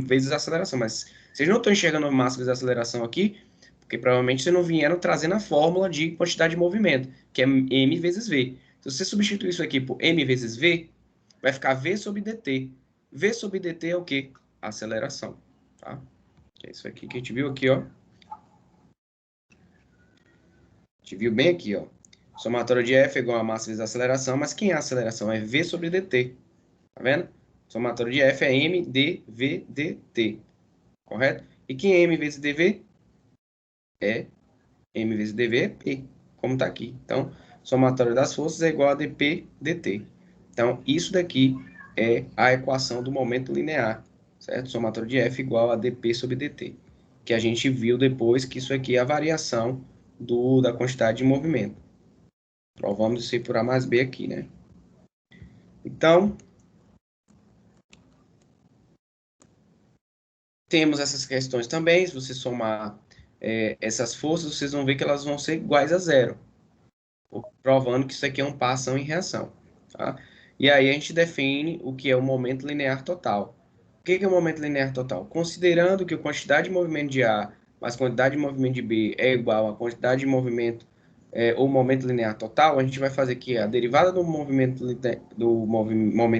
vezes aceleração. Mas vocês não estão enxergando massa vezes aceleração aqui, porque provavelmente vocês não vieram trazendo a fórmula de quantidade de movimento, que é m vezes v. Se você substituir isso aqui por m vezes v, vai ficar v sobre dt. V sobre dt é o quê? Aceleração, tá? Que é isso aqui que a gente viu aqui, ó. A gente viu bem aqui, ó. Somatório de F é igual a massa vezes a aceleração, mas quem é a aceleração? É V sobre dt. Tá vendo? Somatório de F é m dv dt. Correto? E quem é m vezes dv? É m vezes dv é p, como tá aqui. Então, somatório das forças é igual a dp dt. Então, isso daqui é a equação do momento linear, certo? Somatório de F igual a dp sobre dt. Que a gente viu depois que isso aqui é a variação da quantidade de movimento. Provamos isso aí por A mais B aqui, né? Então, temos essas questões também. Se você somar essas forças, vocês vão ver que elas vão ser iguais a zero. Provando que isso aqui é um par ação e reação. Tá? E aí a gente define o que é o momento linear total. O que é o momento linear total? Considerando que a quantidade de movimento de A mais quantidade de movimento de B é igual à quantidade de movimento ou momento linear total, a gente vai fazer que a derivada do momento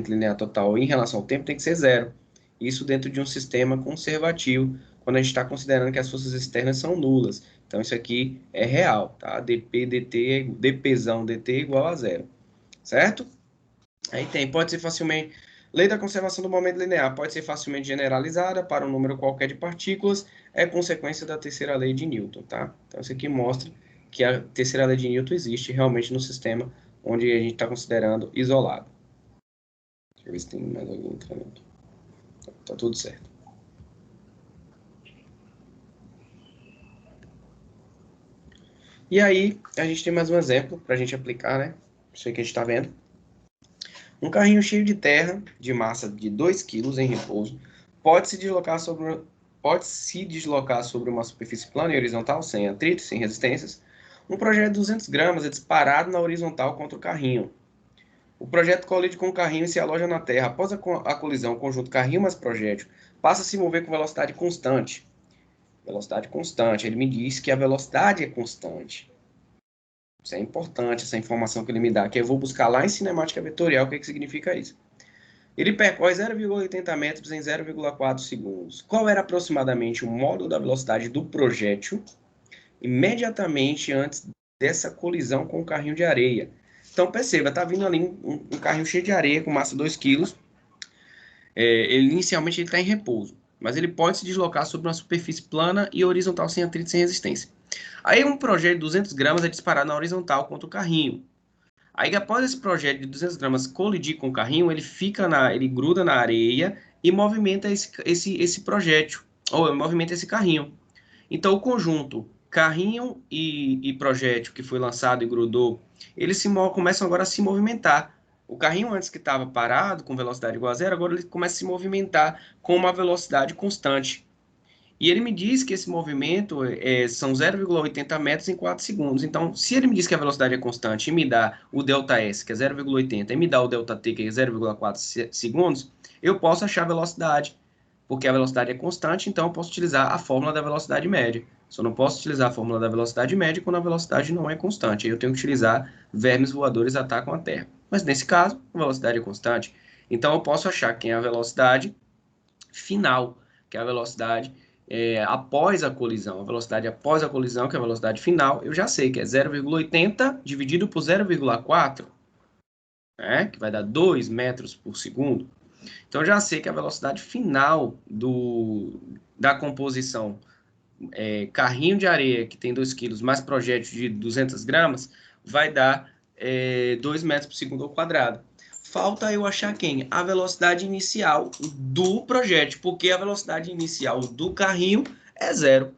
linear total em relação ao tempo tem que ser zero. Isso dentro de um sistema conservativo, quando a gente está considerando que as forças externas são nulas. Então, isso aqui é real, tá? dp dpzão dt é igual a zero, certo? Aí pode ser facilmente Lei da conservação do momento linear pode ser facilmente generalizada para um número qualquer de partículas, é consequência da terceira lei de Newton, tá? Então, isso aqui mostra que a terceira lei de Newton existe realmente no sistema onde a gente está considerando isolado. Deixa eu ver se tem mais alguém entrando aqui. Tá tudo certo. E aí, a gente tem mais um exemplo para a gente aplicar, né? Isso aí que a gente está vendo. Um carrinho cheio de terra, de massa de 2 kg em repouso, pode se deslocar sobre uma superfície plana e horizontal, sem atrito, sem resistências. Um projeto de 200 gramas é disparado na horizontal contra o carrinho. O projeto colide com o carrinho e se aloja na terra. Após a colisão, o conjunto carrinho mais projétil passa a se mover com velocidade constante. Velocidade constante. Ele me diz que a velocidade é constante. Isso é importante, essa informação que ele me dá, que eu vou buscar lá em cinemática vetorial o que significa isso. Ele percorre 0,80 metros em 0,4 segundos. Qual era aproximadamente o módulo da velocidade do projétil imediatamente antes dessa colisão com o carrinho de areia? Então, perceba, está vindo ali um carrinho cheio de areia com massa 2 kg. Inicialmente ele está em repouso, mas ele pode se deslocar sobre uma superfície plana e horizontal sem atrito, sem resistência. Aí um projeto de 200 gramas é disparado na horizontal contra o carrinho. Aí após esse projeto de 200 gramas colidir com o carrinho, ele gruda na areia e movimenta esse projétil, ou movimenta esse carrinho. Então o conjunto carrinho e projétil que foi lançado e grudou, eles começam agora a se movimentar. O carrinho antes que estava parado com velocidade igual a zero, agora ele começa a se movimentar com uma velocidade constante. E ele me diz que esse movimento são 0,80 metros em 4 segundos. Então, se ele me diz que a velocidade é constante e me dá o ΔS, que é 0,80, e me dá o ΔT, que é 0,4 segundos, eu posso achar a velocidade, porque a velocidade é constante, então eu posso utilizar a fórmula da velocidade média. Só não posso utilizar a fórmula da velocidade média quando a velocidade não é constante. Aí eu tenho que utilizar vermes voadores atacam a Terra. Mas nesse caso, a velocidade é constante. Então eu posso achar que é a velocidade final, que é a velocidade após a colisão. A velocidade após a colisão, que é a velocidade final, eu já sei que é 0,80 dividido por 0,4, né, que vai dar 2 metros por segundo. Então, eu já sei que a velocidade final da composição carrinho de areia, que tem 2 kg, mais projétil de 200 gramas, vai dar 2 metros por segundo ao quadrado. Falta eu achar quem? A velocidade inicial do projétil, porque a velocidade inicial do carrinho é zero.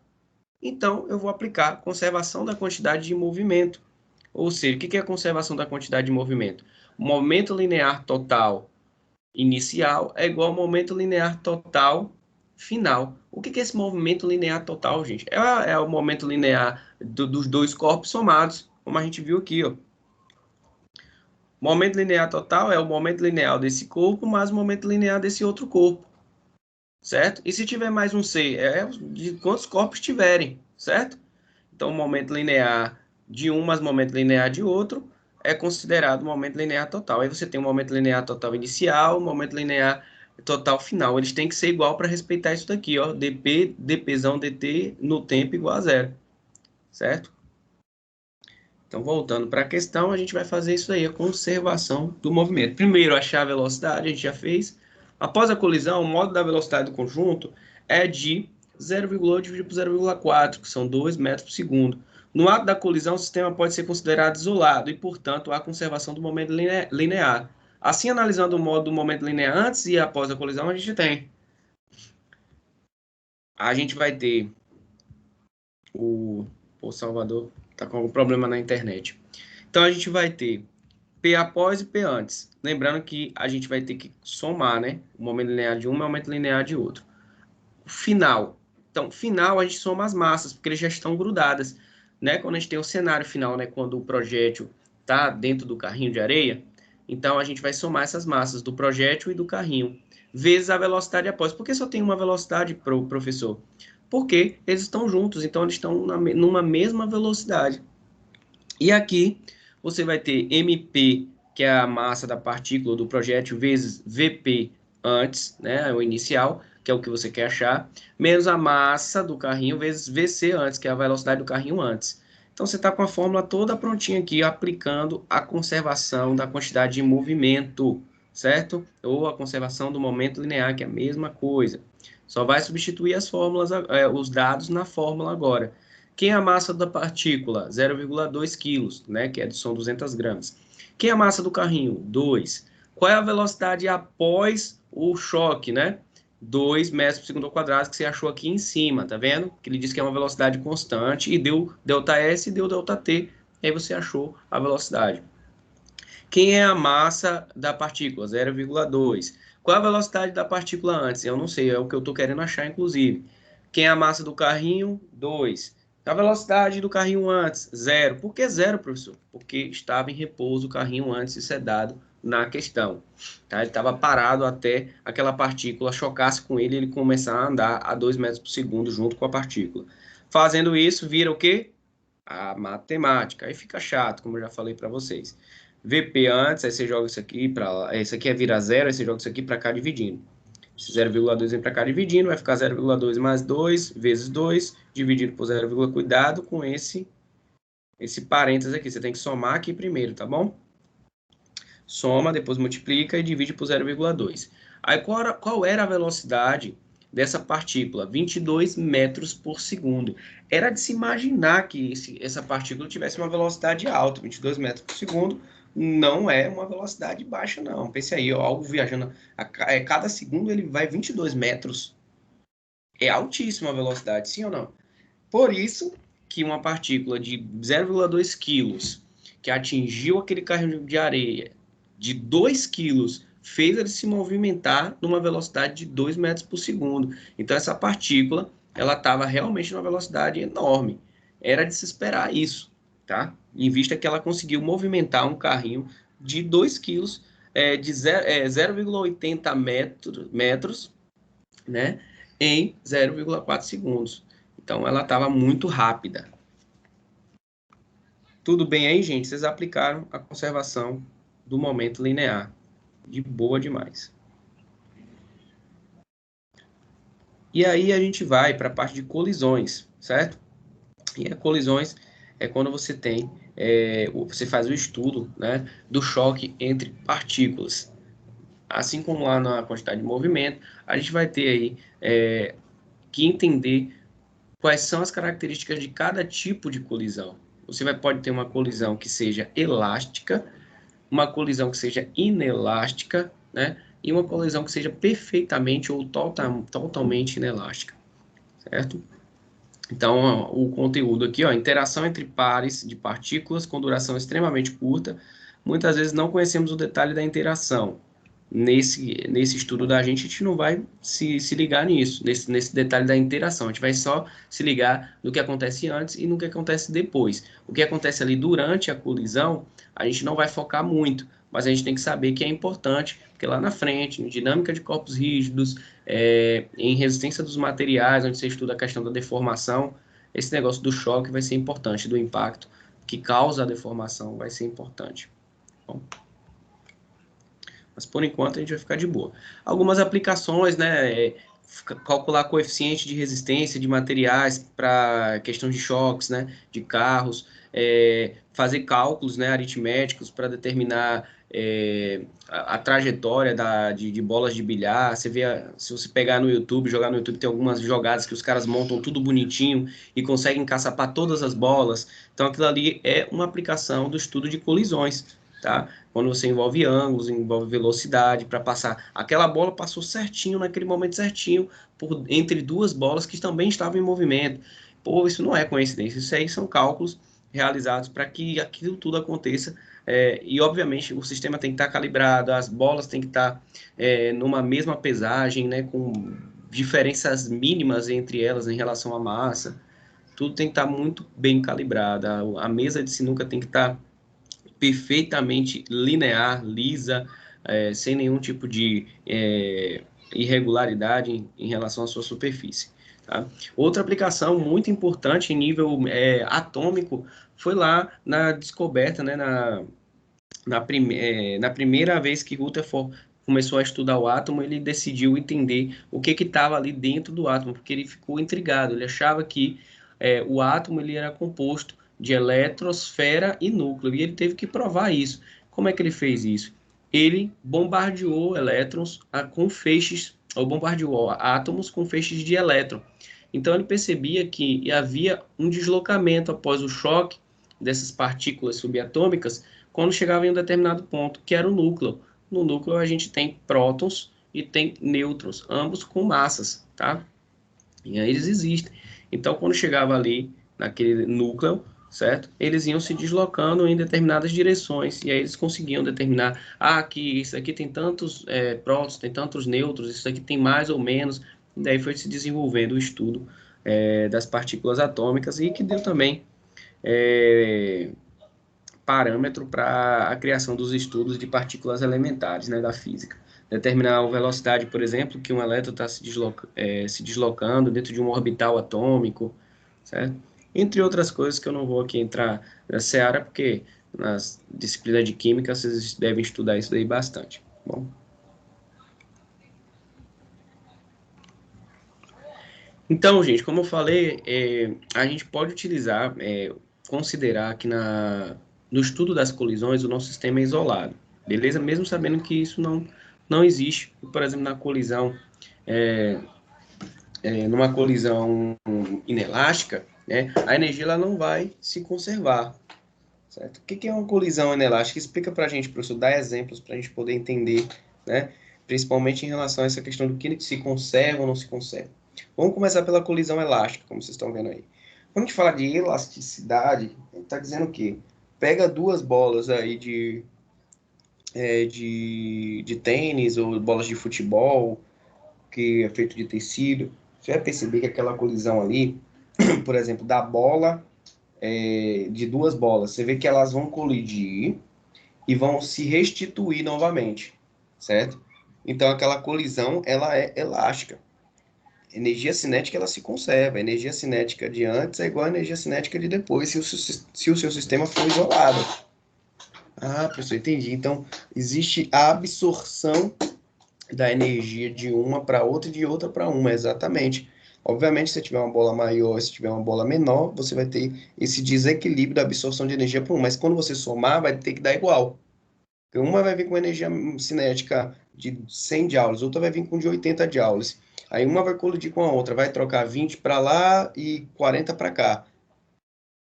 Então, eu vou aplicar conservação da quantidade de movimento. Ou seja, o que é a conservação da quantidade de movimento? O momento linear total inicial é igual ao momento linear total final. O que é esse movimento linear total, gente? É o momento linear dos dois corpos somados, como a gente viu aqui, ó. Momento linear total é o momento linear desse corpo mais o momento linear desse outro corpo, certo? E se tiver mais um C, é de quantos corpos tiverem, certo? Então, o momento linear de um mais o momento linear de outro é considerado momento linear total. Aí você tem o momento linear total inicial, o momento linear total final. Eles têm que ser igual para respeitar isso daqui, ó. dp, dpzão dt no tempo igual a zero, certo? Então, voltando para a questão, a gente vai fazer isso aí, a conservação do movimento. Primeiro, achar a velocidade, a gente já fez. Após a colisão, o modo da velocidade do conjunto é de 0,8 dividido por 0,4, que são 2 metros por segundo. No ato da colisão, o sistema pode ser considerado isolado e, portanto, há conservação do momento linear. Assim, analisando o modo do momento linear antes e após a colisão, a gente vai ter o Salvador está com algum problema na internet. Então, a gente vai ter P após e P antes. Lembrando que a gente vai ter que somar, né? O momento linear de um e o momento linear de outro. Final. Então, final, a gente soma as massas, porque eles já estão grudadas, né? Quando a gente tem o cenário final, né? Quando o projétil está dentro do carrinho de areia, então a gente vai somar essas massas do projétil e do carrinho, vezes a velocidade após. Por que só tem uma velocidade, professor? Porque eles estão juntos, então eles estão numa mesma velocidade. E aqui você vai ter MP, que é a massa da partícula do projétil, vezes VP antes, né, o inicial, que é o que você quer achar, menos a massa do carrinho, vezes VC antes, que é a velocidade do carrinho antes. Então, você está com a fórmula toda prontinha aqui, aplicando a conservação da quantidade de movimento, certo? Ou a conservação do momento linear, que é a mesma coisa. Só vai substituir as fórmulas, os dados na fórmula agora. Quem é a massa da partícula? 0,2 quilos, né? Que são 200 gramas. Quem é a massa do carrinho? 2. Qual é a velocidade após o choque, né? 2 metros por segundo ao quadrado, que você achou aqui em cima, tá vendo? Que ele disse que é uma velocidade constante e deu ΔS e deu ΔT, aí você achou a velocidade. Quem é a massa da partícula? 0,2. Qual a velocidade da partícula antes? Eu não sei, é o que eu estou querendo achar, inclusive. Quem é a massa do carrinho? 2. A velocidade do carrinho antes? 0. Por que 0, professor? Porque estava em repouso o carrinho antes, isso é dado na questão. Tá? Ele estava parado até aquela partícula chocasse com ele e ele começar a andar a 2 metros por segundo junto com a partícula. Fazendo isso, vira o quê? A matemática. Aí fica chato, como eu já falei para vocês. VP antes, aí você joga isso aqui para lá. Esse aqui é virar zero, aí você joga isso aqui para cá dividindo. Esse 0,2 vem para cá dividindo, vai ficar 0,2 mais 2 vezes 2, dividido por 0, cuidado com esse parênteses aqui. Você tem que somar aqui primeiro, tá bom? Soma, depois multiplica e divide por 0,2. Aí qual era a velocidade dessa partícula? 22 metros por segundo. Era de se imaginar que essa partícula tivesse uma velocidade alta, 22 metros por segundo. Não é uma velocidade baixa, não. Pense aí, ó, algo viajando. Cada segundo ele vai 22 metros. É altíssima a velocidade, sim ou não? Por isso que uma partícula de 0,2 quilos que atingiu aquele carrinho de areia de 2 quilos fez ele se movimentar numa velocidade de 2 metros por segundo. Então, essa partícula ela estava realmente numa velocidade enorme. Era de se esperar isso, tá? Em vista que ela conseguiu movimentar um carrinho de 2 quilos, de 0,80 metros, né, em 0,4 segundos. Então, ela estava muito rápida. Tudo bem aí, gente? Vocês aplicaram a conservação do momento linear. De boa demais. E aí a gente vai para a parte de colisões, certo? E a colisões é quando você tem, você faz o estudo, né, do choque entre partículas. Assim como lá na quantidade de movimento, a gente vai ter aí que entender quais são as características de cada tipo de colisão. Você pode ter uma colisão que seja elástica, uma colisão que seja inelástica, né? E uma colisão que seja perfeitamente ou totalmente inelástica, certo? Então, ó, o conteúdo aqui, ó, interação entre pares de partículas com duração extremamente curta. Muitas vezes não conhecemos o detalhe da interação. Nesse estudo da gente, a gente não vai se ligar nisso, nesse detalhe da interação. A gente vai só se ligar no que acontece antes e no que acontece depois. O que acontece ali durante a colisão, a gente não vai focar muito, mas a gente tem que saber que é importante, porque lá na frente, em dinâmica de corpos rígidos, em resistência dos materiais, onde você estuda a questão da deformação, esse negócio do choque vai ser importante, do impacto que causa a deformação vai ser importante. Bom, mas por enquanto a gente vai ficar de boa. Algumas aplicações, né? Calcular coeficiente de resistência de materiais para questão de choques, né? De carros, fazer cálculos, né? Aritméticos para determinar a trajetória de bolas de bilhar. Você vê, se você pegar no YouTube, jogar no YouTube, tem algumas jogadas que os caras montam tudo bonitinho e conseguem encaçapar todas as bolas. Então aquilo ali é uma aplicação do estudo de colisões, tá? Quando você envolve ângulos, envolve velocidade, para passar. Aquela bola passou certinho, naquele momento certinho, entre duas bolas que também estavam em movimento. Pô, isso não é coincidência, isso aí são cálculos realizados para que aquilo tudo aconteça. E, obviamente, o sistema tem que estar calibrado, as bolas têm que estar numa mesma pesagem, né, com diferenças mínimas entre elas em relação à massa. Tudo tem que estar muito bem calibrado. A mesa de sinuca tem que estar perfeitamente linear, lisa, sem nenhum tipo de irregularidade em relação à sua superfície. Tá? Outra aplicação muito importante em nível atômico foi lá na descoberta, né, na primeira vez que Rutherford começou a estudar o átomo, ele decidiu entender o que estava ali dentro do átomo, porque ele ficou intrigado, ele achava que o átomo ele era composto de eletrosfera e núcleo, e ele teve que provar isso. Como é que ele fez isso? ele bombardeou elétrons com feixes, ou bombardeou átomos com feixes de elétron. Então, ele percebia que havia um deslocamento após o choque dessas partículas subatômicas quando chegava em um determinado ponto, que era o núcleo. No núcleo, a gente tem prótons e tem nêutrons, ambos com massas, tá? E aí eles existem. Então, quando chegava ali, naquele núcleo, certo? Eles iam se deslocando em determinadas direções, e aí eles conseguiam determinar, que isso aqui tem tantos prótons, tem tantos nêutrons, isso aqui tem mais ou menos, e daí foi se desenvolvendo o estudo das partículas atômicas, e que deu também parâmetro para a criação dos estudos de partículas elementares, né, da física. Determinar a velocidade, por exemplo, que um elétron está se deslocando dentro de um orbital atômico, certo? Entre outras coisas que eu não vou aqui entrar nessa seara, porque nas disciplinas de química vocês devem estudar isso daí bastante. Bom. Então, gente, como eu falei, a gente pode utilizar, considerar que no estudo das colisões o nosso sistema é isolado, beleza? Mesmo sabendo que isso não existe, por exemplo, na colisão, numa colisão inelástica, né, a energia ela não vai se conservar, certo? O que é uma colisão inelástica? Explica para a gente, professor, dá exemplos para a gente poder entender, né? Principalmente em relação a essa questão do que se conserva ou não se conserva. Vamos começar pela colisão elástica, como vocês estão vendo aí. Quando a gente fala de elasticidade, a gente está dizendo o quê? Pega duas bolas aí de tênis ou bolas de futebol, que é feito de tecido, você vai perceber que aquela colisão ali, por exemplo, da bola, de duas bolas, você vê que elas vão colidir e vão se restituir novamente, certo? Então, aquela colisão, ela é elástica. Energia cinética, ela se conserva. A energia cinética de antes é igual à energia cinética de depois, se o seu sistema for isolado. Ah, professor, entendi. Então, existe a absorção da energia de uma para outra e de outra para uma, exatamente. Obviamente, se tiver uma bola maior, se tiver uma bola menor, você vai ter esse desequilíbrio da absorção de energia por uma. Mas quando você somar, vai ter que dar igual. Uma vai vir com energia cinética de 100 joules, outra vai vir com de 80 joules. Aí uma vai colidir com a outra, vai trocar 20 para lá e 40 para cá.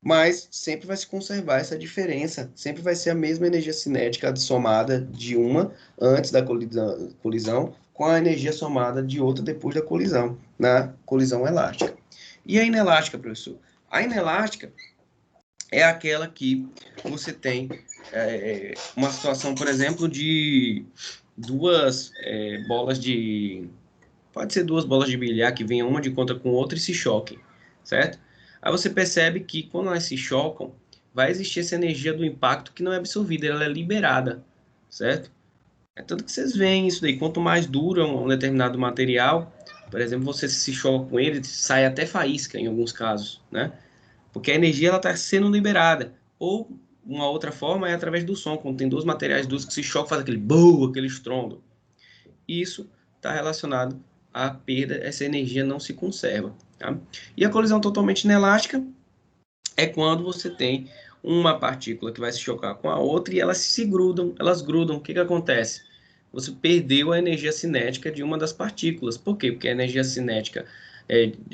Mas sempre vai se conservar essa diferença, sempre vai ser a mesma energia cinética somada de uma antes da colisão com a energia somada de outra depois da colisão, na colisão elástica. E a inelástica, professor? A inelástica é aquela que você tem uma situação, por exemplo, de duas bolas de... Pode ser duas bolas de bilhar que venham uma de conta com outra e se choquem, certo? Aí você percebe que quando elas se chocam, vai existir essa energia do impacto que não é absorvida, ela é liberada, certo? É tanto que vocês veem isso daí, quanto mais duro é um determinado material, por exemplo, você se choca com ele, sai até faísca em alguns casos, né? Porque a energia ela está sendo liberada. Ou uma outra forma é através do som, quando tem dois materiais duros que se chocam, faz aquele boom, aquele estrondo. Isso está relacionado à perda, essa energia não se conserva. Tá? E a colisão totalmente inelástica é quando você tem uma partícula que vai se chocar com a outra e elas se grudam, elas grudam. O que acontece? Você perdeu a energia cinética de uma das partículas. Por quê? Porque a energia cinética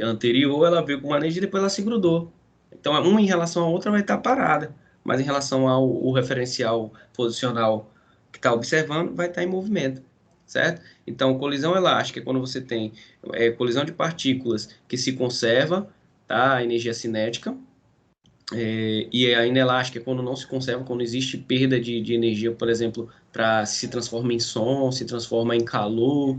anterior, ela veio com uma energia e depois ela se grudou. Então, uma em relação à outra vai estar parada, mas em relação ao referencial posicional que está observando, vai estar em movimento, certo? Então, colisão elástica é quando você tem colisão de partículas que se conserva, tá? A energia cinética, e a inelástica é quando não se conserva, quando existe perda de energia, por exemplo, para se transforma em som, se transforma em calor,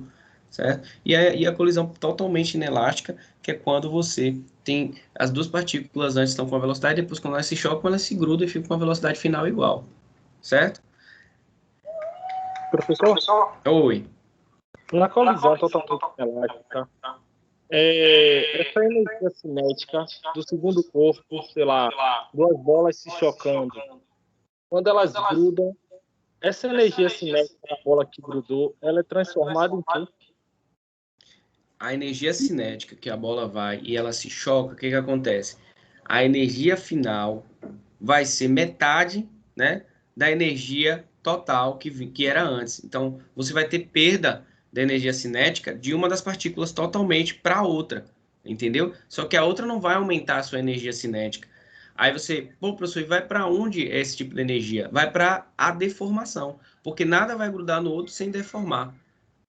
certo? E a colisão totalmente inelástica, que é quando você tem as duas partículas antes estão com a velocidade, depois quando elas se chocam, elas se grudam e ficam com a velocidade final igual, certo? Professor, Oi. na colisão totalmente elástica, essa energia cinética do segundo corpo, sei lá, duas bolas se chocando, quando elas grudam, essa energia cinética da bola que grudou, ela é transformada em quê? A energia cinética que a bola vai e ela se choca, o que acontece? A energia final vai ser metade, né, da energia total que era antes. Então, você vai ter perda da energia cinética de uma das partículas totalmente para a outra, entendeu? Só que a outra não vai aumentar a sua energia cinética. Aí você, pô, professor, e vai para onde é esse tipo de energia? Vai para a deformação, porque nada vai grudar no outro sem deformar.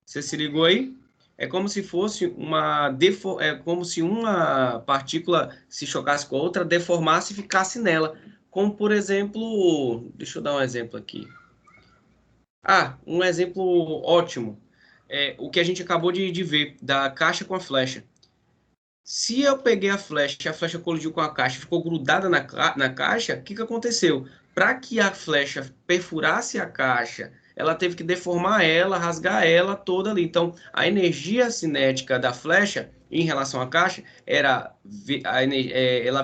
Você se ligou aí? É como se fosse é como se uma partícula se chocasse com a outra, deformasse e ficasse nela. Como, por exemplo, deixa eu dar um exemplo aqui. Ah, um exemplo ótimo. É o que a gente acabou de ver, da caixa com a flecha. Se eu peguei a flecha colidiu com a caixa, ficou grudada na caixa, o que, que aconteceu? Para que a flecha perfurasse a caixa, ela teve que deformar ela, rasgar ela toda ali. Então, a energia cinética da flecha em relação à caixa ela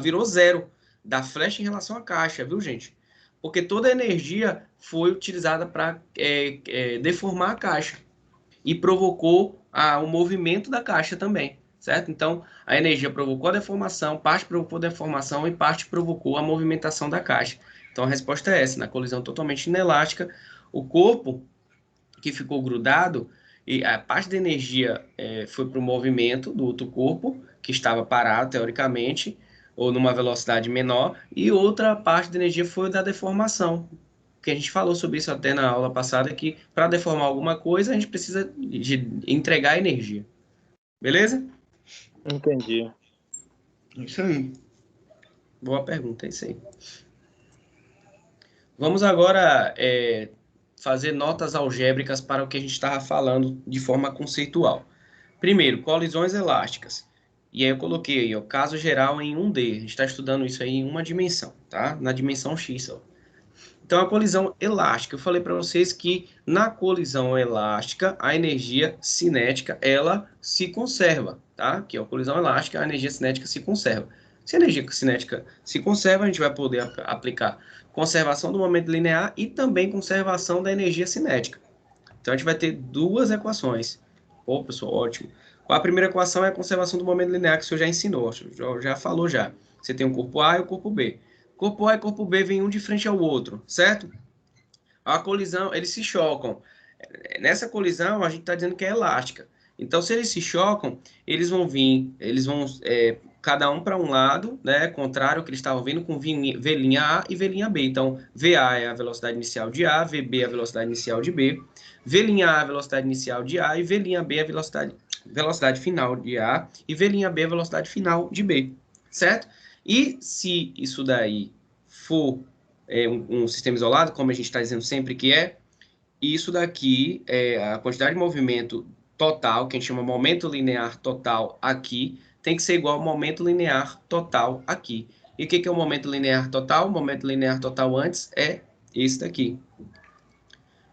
virou zero da flecha em relação à caixa, viu, gente? Porque toda a energia foi utilizada para deformar a caixa e provocou o movimento da caixa também, certo? Então, a energia provocou a deformação, parte provocou a deformação e parte provocou a movimentação da caixa. Então, a resposta é essa, na colisão totalmente inelástica, o corpo que ficou grudado, e a parte da energia foi para o movimento do outro corpo, que estava parado, teoricamente, ou numa velocidade menor, e outra parte da energia foi da deformação, que a gente falou sobre isso até na aula passada, que para deformar alguma coisa, a gente precisa de entregar energia. Beleza? Entendi. Isso aí. Boa pergunta, é isso aí. Vamos agora fazer notas algébricas para o que a gente estava falando de forma conceitual. Primeiro, colisões elásticas. E aí eu coloquei aí, o caso geral em 1D. A gente está estudando isso aí em uma dimensão, tá? Na dimensão X. Ó. Então, a colisão elástica. Eu falei para vocês que na colisão elástica, a energia cinética, ela se conserva, tá? Que é a colisão elástica, a energia cinética se conserva. Se a energia cinética se conserva, a gente vai poder aplicar conservação do momento linear e também conservação da energia cinética. Então, a gente vai ter duas equações. Pô, pessoal, ótimo. A primeira equação é a conservação do momento linear, que o senhor já ensinou, já falou já. Você tem o corpo A e o corpo B. Corpo A e corpo B vêm um de frente ao outro, certo? A colisão, eles se chocam. Nessa colisão, a gente está dizendo que é elástica. Então, se eles se chocam, eles vão cada um para um lado, né, contrário ao que eles estavam vindo, com V' A e V' B. Então, VA é a velocidade inicial de A, VB é a velocidade inicial de B, V' A é a velocidade inicial de A e V' B é a velocidade final de A e V' B é a velocidade final de B, certo? E se isso daí for um sistema isolado, como a gente está dizendo sempre que é, isso daqui é a quantidade de movimento total, que a gente chama momento linear total aqui, tem que ser igual ao momento linear total aqui. E o que é o momento linear total? O momento linear total antes é esse daqui.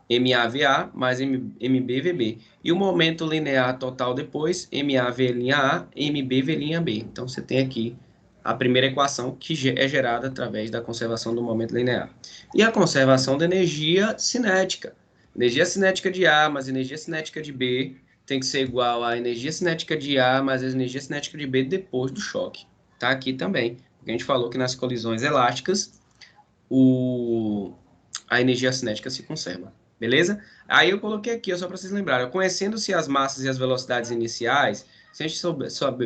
MAVA mais MBVB. E o momento linear total depois, MAV'A, MBV'B. Então, você tem aqui a primeira equação que é gerada através da conservação do momento linear. E a conservação da energia cinética. Energia cinética de A mais energia cinética de B tem que ser igual à energia cinética de A mais a energia cinética de B depois do choque. Tá aqui também. A gente falou que nas colisões elásticas, a energia cinética se conserva. Beleza? Aí eu coloquei aqui, só para vocês lembrarem. Conhecendo-se as massas e as velocidades iniciais, se a gente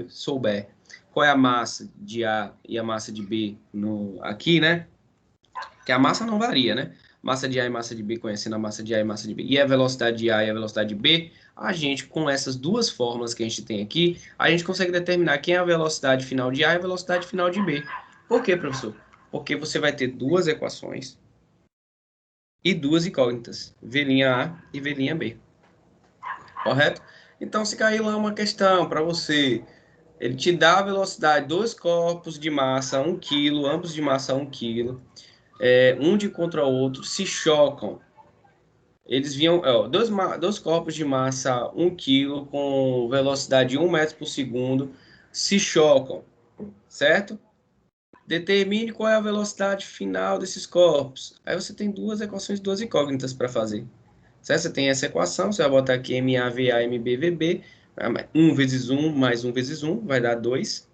souber qual é a massa de A e a massa de B aqui, né? Que a massa não varia, né? Massa de A e massa de B, conhecendo a massa de A e massa de B, e a velocidade de A e a velocidade de B, a gente, com essas duas fórmulas que a gente tem aqui, a gente consegue determinar quem é a velocidade final de A e a velocidade final de B. Por quê, professor? Porque você vai ter duas equações e duas incógnitas, V'A e V'B. Correto? Então, se cair lá uma questão para você, ele te dá a velocidade, dois corpos de massa 1 kg, ambos de massa 1 kg, um de contra o outro, se chocam. Eles vinham, dois corpos de massa 1 kg com velocidade de 1 metro por segundo, se chocam, certo? Determine qual é a velocidade final desses corpos. Aí você tem duas equações, duas incógnitas para fazer. Certo? Você tem essa equação, você vai botar aqui MAVA, MBVB, 1 vezes 1 mais 1 vezes 1 vai dar 2.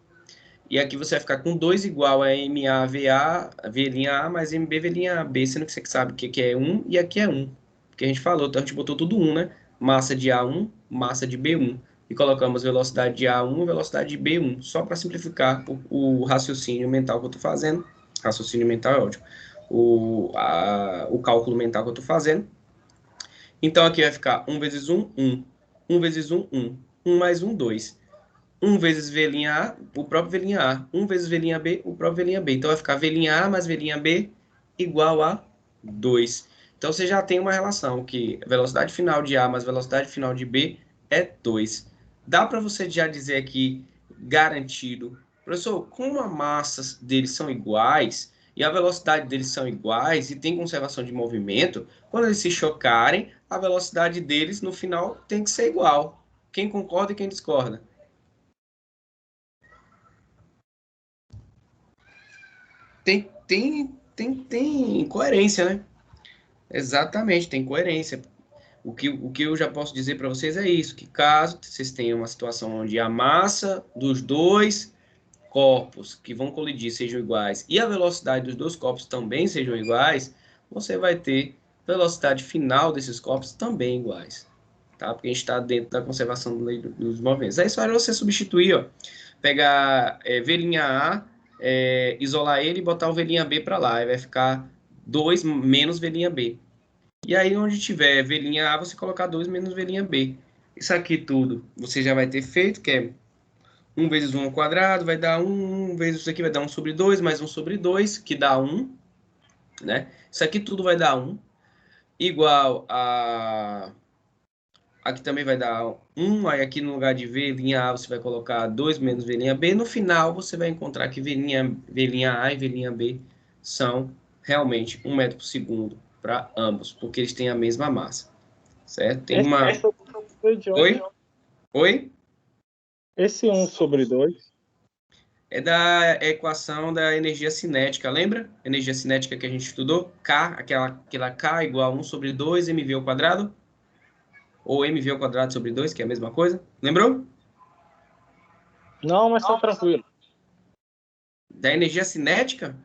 E aqui você vai ficar com 2 igual a MA, VA, V''A mais MB, V''B, sendo que você sabe que é 1 e aqui é 1. Porque a gente falou, então a gente botou tudo 1, né? Massa de A1, massa de B1. E colocamos velocidade de A1 e velocidade de B1, só para simplificar o raciocínio mental que eu estou fazendo. Raciocínio mental é ótimo. O cálculo mental que eu estou fazendo. Então aqui vai ficar 1 vezes 1, 1. 1 vezes 1, 1. 1 mais 1, 2. 1 vezes V'A, o próprio V'A. 1 vezes V'B, o próprio V'B. Então vai ficar V'A mais V'B igual a 2. Então você já tem uma relação que a velocidade final de A mais velocidade final de B é 2. Dá para você já dizer aqui, garantido, professor, como as massas deles são iguais e a velocidade deles são iguais e tem conservação de movimento, quando eles se chocarem, a velocidade deles no final tem que ser igual. Quem concorda e quem discorda? Tem coerência, né? Exatamente, tem coerência. O que eu já posso dizer para vocês é isso, que caso vocês tenham uma situação onde a massa dos dois corpos que vão colidir sejam iguais e a velocidade dos dois corpos também sejam iguais, você vai ter velocidade final desses corpos também iguais, tá? Porque a gente está dentro da conservação da lei dos movimentos. Aí só é você substituir, ó, pegar V'A, isolar ele e botar o V'B para lá, aí vai ficar 2 menos V'B. E aí, onde tiver V'A, você colocar 2 menos V'B. Isso aqui tudo você já vai ter feito, que é 1 vezes 1 ao quadrado, vai dar 1 vezes isso aqui vai dar 1 sobre 2, mais 1 sobre 2, que dá 1, né? Isso aqui tudo vai dar 1, igual a... Aqui também vai dar 1, aí aqui no lugar de V'A você vai colocar 2 menos V'B. No final, você vai encontrar que V'A e V'B são realmente 1 metro por segundo para ambos, porque eles têm a mesma massa, certo? Tem uma... Oi? Oi? Esse 1 sobre 2. É da equação da energia cinética, lembra? Energia cinética que a gente estudou? K, aquela K igual a 1 sobre 2 mv ao quadrado? Ou mv ao quadrado sobre 2, que é a mesma coisa? Lembrou? Não, mas tá tranquilo. Da energia cinética?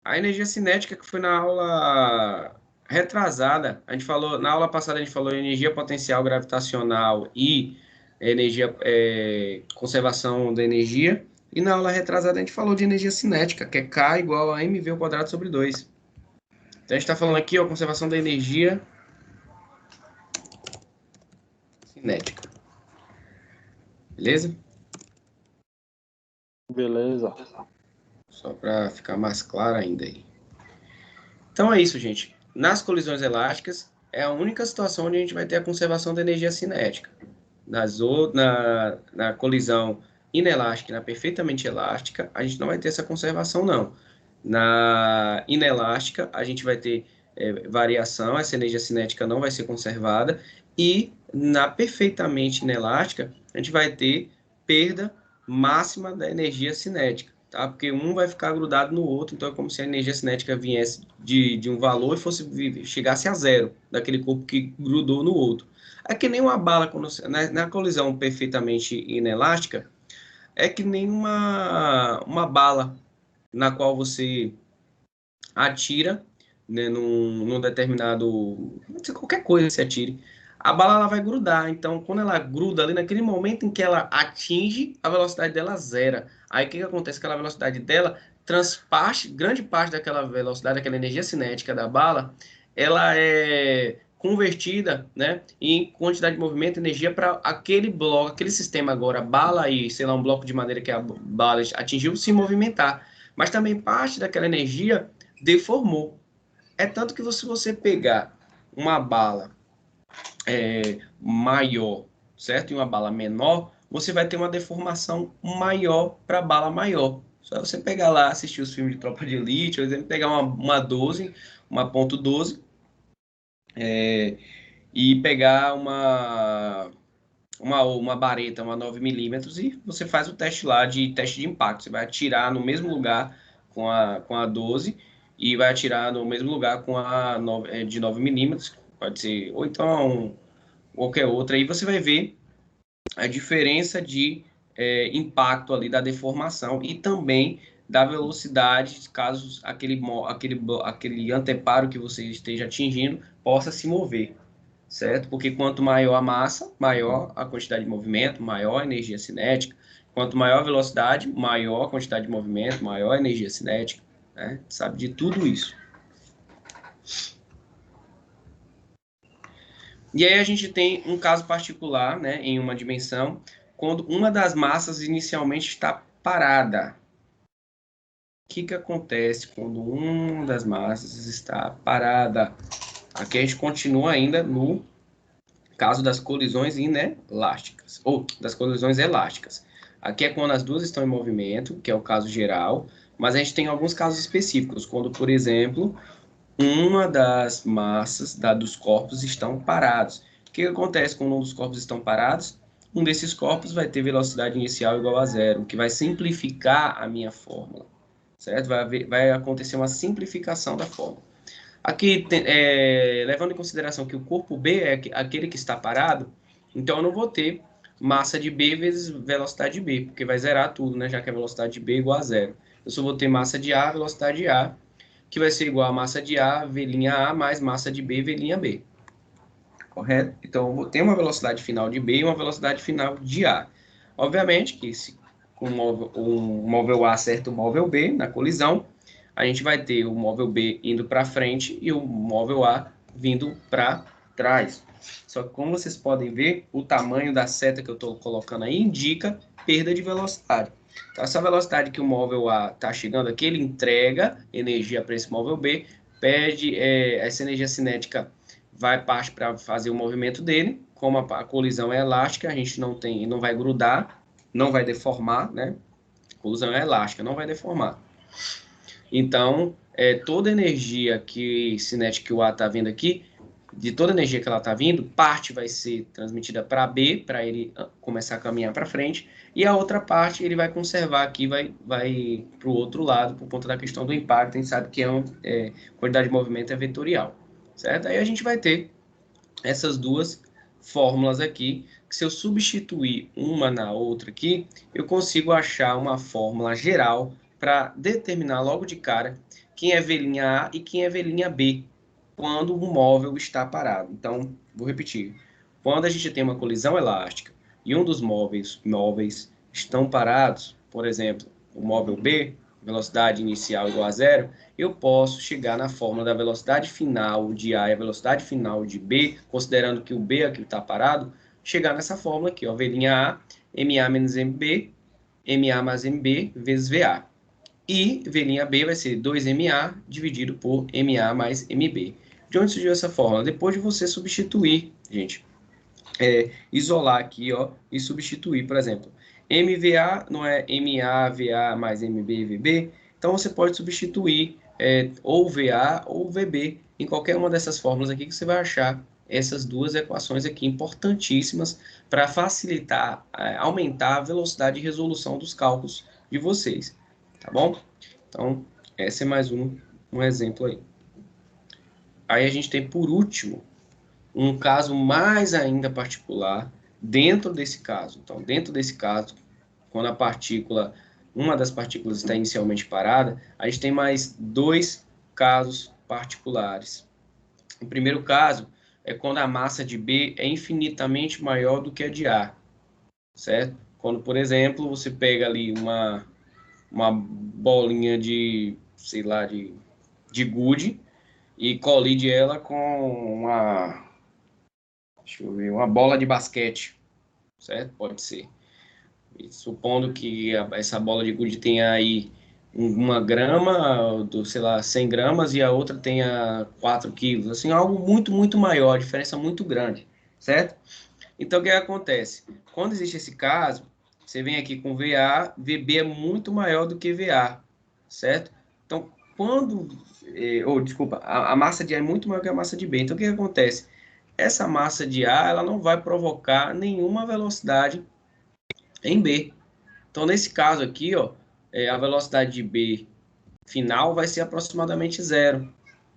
A energia cinética que foi na aula retrasada. A gente falou, na aula passada a gente falou energia potencial gravitacional e energia, conservação da energia. E na aula retrasada a gente falou de energia cinética, que é K igual a mv ao quadrado sobre 2. Então a gente está falando aqui, ó, conservação da energia cinética. Beleza? Beleza. Só para ficar mais claro ainda aí. Então é isso, gente. Nas colisões elásticas, é a única situação onde a gente vai ter a conservação da energia cinética. Na colisão inelástica e na perfeitamente elástica, a gente não vai ter essa conservação, não. Na inelástica, a gente vai ter variação, essa energia cinética não vai ser conservada, e na perfeitamente inelástica, a gente vai ter perda máxima da energia cinética, tá? Porque um vai ficar grudado no outro, então é como se a energia cinética viesse de um valor e chegasse a zero, daquele corpo que grudou no outro. É que nem uma bala, na colisão perfeitamente inelástica, é que nem uma bala na qual você atira, né, num determinado... qualquer coisa que você atire, a bala ela vai grudar. Então, quando ela gruda ali, naquele momento em que ela atinge, a velocidade dela zera. Aí, o que acontece? Aquela velocidade dela grande parte daquela velocidade, daquela energia cinética da bala, ela é convertida, né, em quantidade de movimento, energia para aquele bloco, aquele sistema agora, bala e, sei lá, um bloco de madeira que a bala atingiu, se movimentar. Mas também parte daquela energia deformou. É tanto que se você pegar uma bala maior, certo? E uma bala menor, você vai ter uma deformação maior para a bala maior. Só você pegar lá, assistir os filmes de Tropa de Elite, por exemplo, pegar uma 12, uma ponto .12, e pegar uma bareta, uma 9 mm, e você faz o teste lá de teste de impacto. Você vai atirar no mesmo lugar com a 12 e vai atirar no mesmo lugar com a de 9 mm, pode ser, ou então qualquer outra, aí você vai ver a diferença de impacto ali da deformação e também da velocidade, caso aquele anteparo que você esteja atingindo possa se mover, certo? Porque quanto maior a massa, maior a quantidade de movimento, maior a energia cinética. Quanto maior a velocidade, maior a quantidade de movimento, maior a energia cinética, né? Sabe de tudo isso. E aí a gente tem um caso particular, né, em uma dimensão, quando uma das massas inicialmente está parada. O que acontece quando uma das massas está parada? Aqui a gente continua ainda no caso das colisões inelásticas, ou das colisões elásticas. Aqui é quando as duas estão em movimento, que é o caso geral, mas a gente tem alguns casos específicos, quando, por exemplo, uma das massas dos corpos estão parados. O que acontece quando um dos corpos estão parados? Um desses corpos vai ter velocidade inicial igual a zero, o que vai simplificar a minha fórmula, certo? Vai acontecer uma simplificação da fórmula. Aqui, levando em consideração que o corpo B é aquele que está parado, então eu não vou ter massa de B vezes velocidade de B, porque vai zerar tudo, né? Já que a velocidade de B é igual a zero. Eu só vou ter massa de A, velocidade de A, que vai ser igual a massa de A, V' A, mais massa de B, V' B. Correto? Então, eu vou ter uma velocidade final de B e uma velocidade final de A. Obviamente que se o móvel A acerta o móvel B na colisão, a gente vai ter o móvel B indo para frente e o móvel A vindo para trás. Só que, como vocês podem ver, o tamanho da seta que eu estou colocando aí indica perda de velocidade. Então, essa velocidade que o móvel A está chegando aqui, ele entrega energia para esse móvel B, perde essa energia cinética, vai parte para fazer o movimento dele. Como a colisão é elástica, a gente não vai grudar, não vai deformar, né? A colisão é elástica, não vai deformar. Então, toda energia cinética que o A está vindo aqui, de toda energia que ela está vindo, parte vai ser transmitida para B, para ele começar a caminhar para frente, e a outra parte ele vai conservar aqui, vai para o outro lado, por conta da questão do impacto. A gente sabe que quantidade de movimento é vetorial, certo? Aí a gente vai ter essas duas fórmulas aqui, que se eu substituir uma na outra aqui, eu consigo achar uma fórmula geral para determinar logo de cara quem é velinha A e quem é velinha B, quando o móvel está parado. Então, vou repetir. Quando a gente tem uma colisão elástica e um dos móveis estão parados, por exemplo, o móvel B, velocidade inicial igual a zero, eu posso chegar na fórmula da velocidade final de A e a velocidade final de B, considerando que o B aqui está parado, chegar nessa fórmula aqui, ó, V' A, MA menos MB, MA mais MB vezes VA. E V' B vai ser 2MA dividido por MA mais MB. De onde surgiu essa fórmula? Depois de você substituir, gente, isolar aqui, ó, e substituir, por exemplo, MVA não é MA, VA mais MB, VB, então você pode substituir ou VA ou VB em qualquer uma dessas fórmulas aqui que você vai achar essas duas equações aqui importantíssimas para facilitar, aumentar a velocidade de resolução dos cálculos de vocês, tá bom? Então, esse é mais um exemplo aí. Aí a gente tem, por último, um caso mais ainda particular dentro desse caso. Então, dentro desse caso, quando uma das partículas está inicialmente parada, a gente tem mais dois casos particulares. O primeiro caso é quando a massa de B é infinitamente maior do que a de A, certo? Quando, por exemplo, você pega ali uma bolinha de, sei lá, de gude e colide ela com uma bola de basquete, certo? Pode ser. E supondo que essa bola de gude tenha aí 1 grama, sei lá, 100 gramas, e a outra tenha 4 quilos, assim, algo muito, muito maior, diferença muito grande, certo? Então, o que acontece? Quando existe esse caso, você vem aqui com VA, VB é muito maior do que VA, certo? Então, desculpa, a massa de A é muito maior que a massa de B. Então, o que acontece? Essa massa de A, ela não vai provocar nenhuma velocidade em B. Então, nesse caso aqui, ó, a velocidade de B final vai ser aproximadamente zero.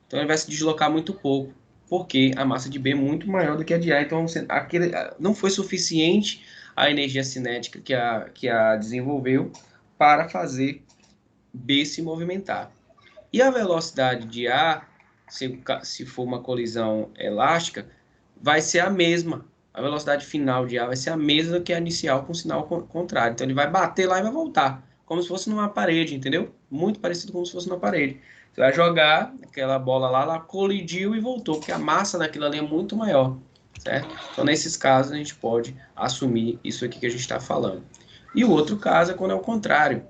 Então, ele vai se deslocar muito pouco, porque a massa de B é muito maior do que a de A. Então, não foi suficiente a energia cinética que a desenvolveu para fazer B se movimentar. E a velocidade de A, se for uma colisão elástica, vai ser a mesma. A velocidade final de A vai ser a mesma que a inicial com sinal contrário. Então ele vai bater lá e vai voltar, como se fosse numa parede, entendeu? Muito parecido como se fosse numa parede. Você vai jogar aquela bola lá, ela colidiu e voltou, porque a massa daquilo ali é muito maior, certo? Então nesses casos a gente pode assumir isso aqui que a gente está falando. E o outro caso é quando é o contrário.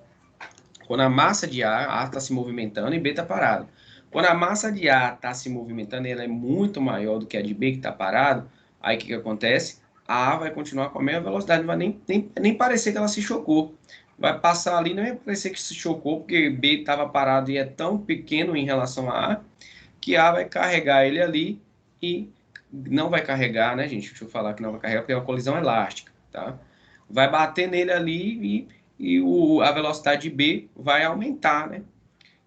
Quando a massa de A está se movimentando e B está parado. Quando a massa de A está se movimentando e ela é muito maior do que a de B que está parado, aí o que acontece? A vai continuar com a mesma velocidade, não vai nem parecer que ela se chocou. Vai passar ali, não vai parecer que se chocou, porque B estava parado e é tão pequeno em relação a A, que A vai carregar ele ali e não vai carregar, né, gente? Deixa eu falar que não vai carregar, porque é uma colisão elástica, tá? Vai bater nele ali a velocidade de B vai aumentar, né?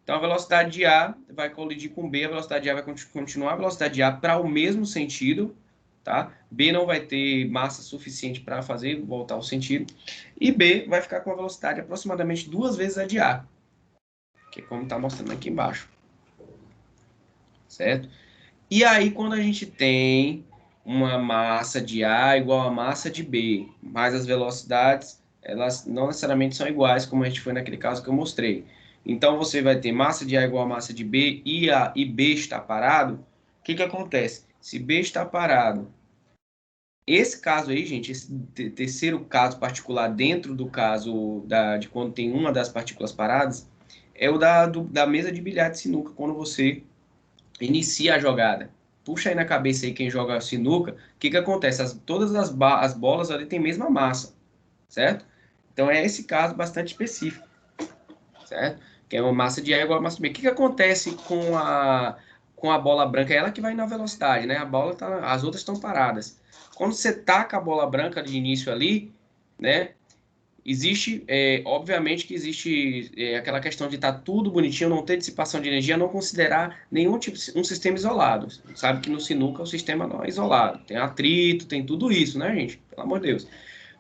Então, a velocidade de A vai colidir com B, a velocidade de A vai continuar a velocidade de A para o mesmo sentido, tá? B não vai ter massa suficiente para fazer voltar ao sentido, e B vai ficar com a velocidade aproximadamente 2 vezes a de A, que é como está mostrando aqui embaixo, certo? E aí, quando a gente tem uma massa de A igual a massa de B, mas as velocidades, elas não necessariamente são iguais, como a gente foi naquele caso que eu mostrei. Então, você vai ter massa de A igual a massa de B e B está parado. O que acontece? Se B está parado, esse caso aí, gente, esse terceiro caso particular dentro do caso de quando tem uma das partículas paradas, é o da mesa de bilhar de sinuca, quando você inicia a jogada. Puxa aí na cabeça aí quem joga sinuca, o que acontece? Todas as bolas ali têm a mesma massa, certo? Então é esse caso bastante específico, certo? Que é uma massa de A igual a massa de B. O que acontece com a bola branca? É ela que vai na velocidade, né? As outras estão paradas. Quando você taca a bola branca de início ali, né? Existe, obviamente que existe aquela questão de estar tudo bonitinho, não ter dissipação de energia, não considerar nenhum tipo um sistema isolado. Sabe que no sinuca o sistema não é isolado. Tem atrito, tem tudo isso, né, gente? Pelo amor de Deus.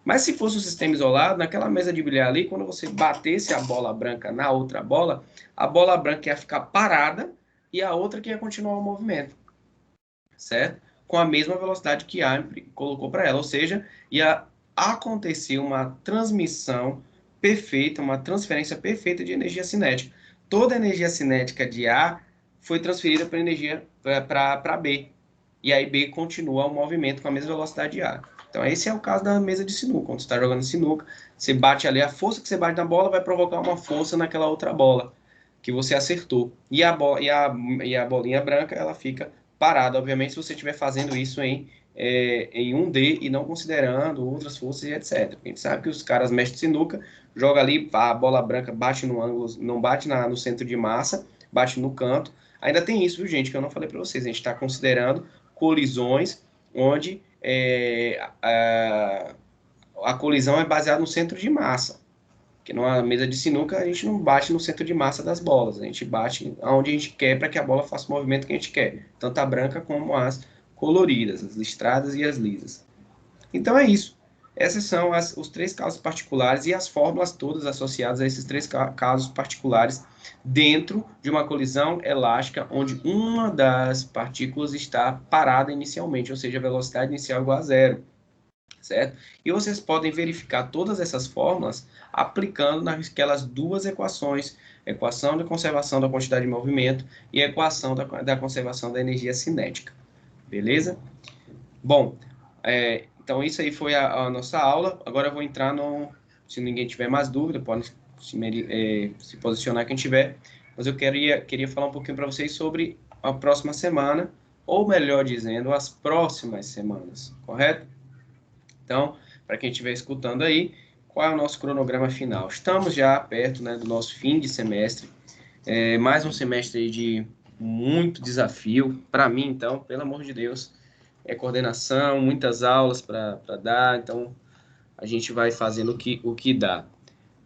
Mas se fosse um sistema isolado, naquela mesa de bilhar ali, quando você batesse a bola branca na outra bola, a bola branca ia ficar parada e a outra que ia continuar o movimento, certo? Com a mesma velocidade que a colocou para ela, ou seja, ia acontecer uma transmissão perfeita, uma transferência perfeita de energia cinética. Toda a energia cinética de A foi transferida para energia para B. E aí B continua o movimento com a mesma velocidade de A. Então esse é o caso da mesa de sinuca. Quando você está jogando sinuca, você bate ali, a força que você bate na bola vai provocar uma força naquela outra bola que você acertou. E a bolinha branca, ela fica parada, obviamente, se você estiver fazendo isso em 1D e não considerando outras forças e etc. A gente sabe que os caras mexem de sinuca, joga ali, a bola branca bate no ângulo, não bate no centro de massa, bate no canto. Ainda tem isso, viu, gente, que eu não falei para vocês. A gente está considerando colisões onde a colisão é baseada no centro de massa. Porque numa mesa de sinuca a gente não bate no centro de massa das bolas, a gente bate onde a gente quer para que a bola faça o movimento que a gente quer, tanto a branca como as coloridas, as listradas e as lisas. Então é isso. Esses são os 3 casos particulares e as fórmulas todas associadas a esses 3 casos particulares dentro de uma colisão elástica onde uma das partículas está parada inicialmente, ou seja, a velocidade inicial é igual a zero. Certo? E vocês podem verificar todas essas fórmulas aplicando naquelas 2 equações, equação de conservação da quantidade de movimento e a equação da conservação da energia cinética. Beleza? Bom, então isso aí foi a nossa aula. Agora eu vou entrar no... Se ninguém tiver mais dúvida, pode se posicionar quem tiver. Mas eu queria falar um pouquinho para vocês sobre a próxima semana, ou melhor dizendo, as próximas semanas, correto? Então, para quem estiver escutando aí, qual é o nosso cronograma final? Estamos já perto, né, do nosso fim de semestre. Mais um semestre aí de muito desafio. Para mim, então, pelo amor de Deus, é coordenação, muitas aulas para dar. Então, a gente vai fazendo o que dá.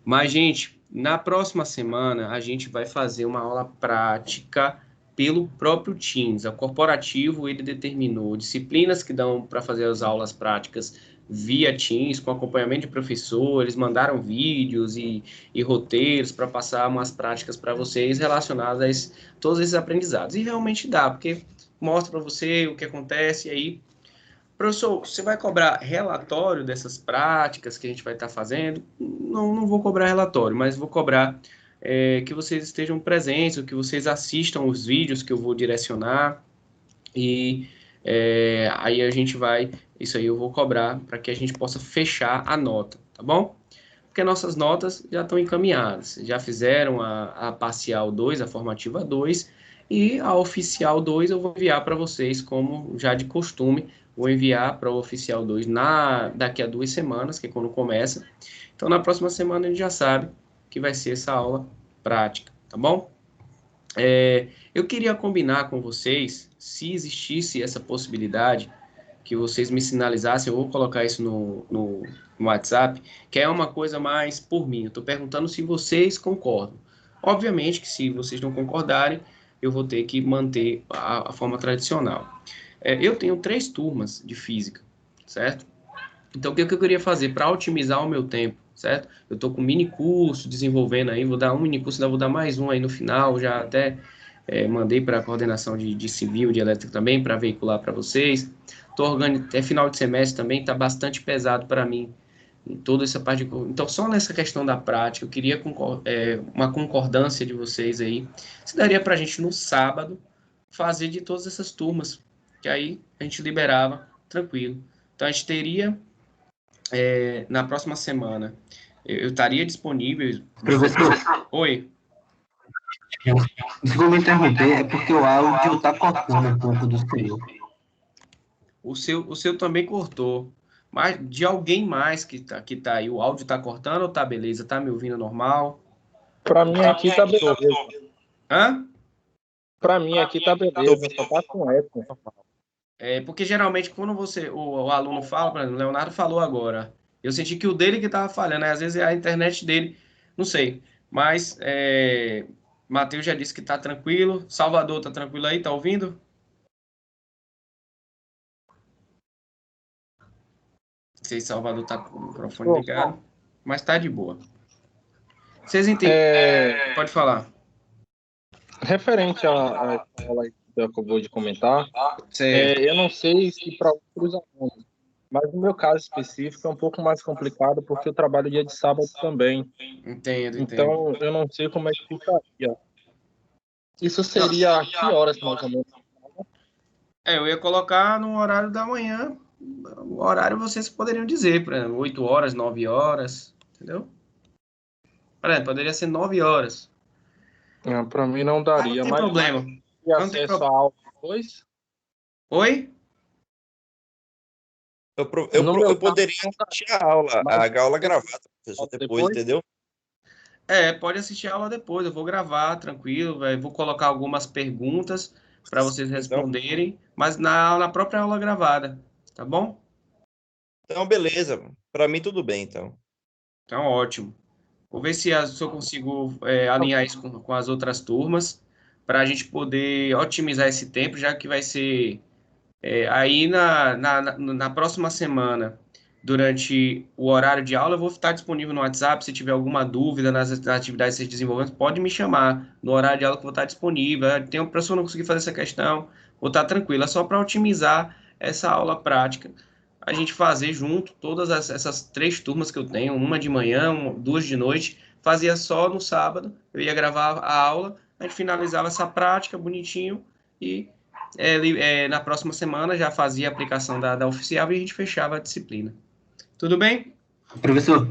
Mas, gente, na próxima semana, a gente vai fazer uma aula prática pelo próprio Teams. O corporativo, ele determinou disciplinas que dão para fazer as aulas práticas via Teams, com acompanhamento de professor, eles mandaram vídeos e roteiros para passar umas práticas para vocês relacionadas a todos esses aprendizados. E realmente dá, porque mostra para você o que acontece, e aí, professor, você vai cobrar relatório dessas práticas que a gente vai estar fazendo? Não vou cobrar relatório, mas vou cobrar que vocês estejam presentes, que vocês assistam os vídeos que eu vou direcionar, e aí a gente vai, isso aí eu vou cobrar para que a gente possa fechar a nota, tá bom? Porque nossas notas já estão encaminhadas, já fizeram a parcial 2, a formativa 2, e a oficial 2 eu vou enviar para vocês, como já de costume, vou enviar para o oficial 2 daqui a 2 semanas, que é quando começa. Então, na próxima semana a gente já sabe que vai ser essa aula prática, tá bom? Eu queria combinar com vocês, se existisse essa possibilidade, que vocês me sinalizassem, eu vou colocar isso no WhatsApp, que é uma coisa mais por mim. Eu estou perguntando se vocês concordam. Obviamente que se vocês não concordarem, eu vou ter que manter a forma tradicional. Eu tenho 3 turmas de física, certo? Então, o que eu queria fazer para otimizar o meu tempo, certo? Eu estou com um mini curso desenvolvendo aí, vou dar um mini curso, ainda vou dar mais um aí no final, já até mandei para a coordenação de civil, de elétrica também, para veicular para vocês. É final de semestre também, está bastante pesado para mim, em toda essa parte de... Então, só nessa questão da prática, eu queria uma concordância de vocês aí, se daria para a gente, no sábado, fazer de todas essas turmas, que aí a gente liberava tranquilo. Então, a gente teria na próxima semana, eu estaria disponível. Professor, Oi. desculpa me interromper, é porque o áudio está cortando um pouco do seu. O seu também cortou. Mas de alguém mais que tá aí, o áudio tá cortando ou tá beleza? Tá me ouvindo normal? Para mim aqui tá beleza. Hã? Para mim aqui tá beleza, só tá com eco. Porque geralmente quando o aluno fala, por exemplo, o Leonardo falou agora, eu senti que o dele que estava falhando, né? Às vezes é a internet dele, não sei. Mas Matheus já disse que tá tranquilo. Salvador tá tranquilo aí, tá ouvindo? Não sei se Salvador tá com o microfone ligado, mas tá de boa. Vocês entendem? Pode falar. Referente à aula que eu acabou de comentar, eu não sei se para outros alunos, mas no meu caso específico é um pouco mais complicado porque eu trabalho dia de sábado também. Entendo. Então, eu não sei como é que ficaria. Isso seria a que horas, mais ou menos? Eu ia colocar no horário da manhã. O horário vocês poderiam dizer, por exemplo, 8 horas, 9 horas, entendeu? Por exemplo, poderia ser 9 horas. Para mim não daria, Não tem problema. E acesso à aula depois? Oi? Eu poderia assistir a aula gravada, professor, depois, entendeu? Pode assistir a aula depois. Eu vou gravar, tranquilo, vou colocar algumas perguntas para vocês responderem, mas na própria aula gravada, tá bom? Então, beleza. Para mim, tudo bem, então. Então, ótimo. Vou ver se eu consigo alinhar isso com as outras turmas, para a gente poder otimizar esse tempo, já que vai ser aí na próxima semana, durante o horário de aula, eu vou estar disponível no WhatsApp. Se tiver alguma dúvida nas atividades que vocês desenvolvendo, pode me chamar no horário de aula que eu vou estar disponível. Tem uma pessoa que não conseguir fazer essa questão, vou estar tranquilo. É só para otimizar essa aula prática, a gente fazer junto todas essas 3 turmas que eu tenho, uma de manhã, 2 de noite, fazia só no sábado, eu ia gravar a aula, a gente finalizava essa prática bonitinho e na próxima semana já fazia a aplicação da oficial e a gente fechava a disciplina. Tudo bem? Professor,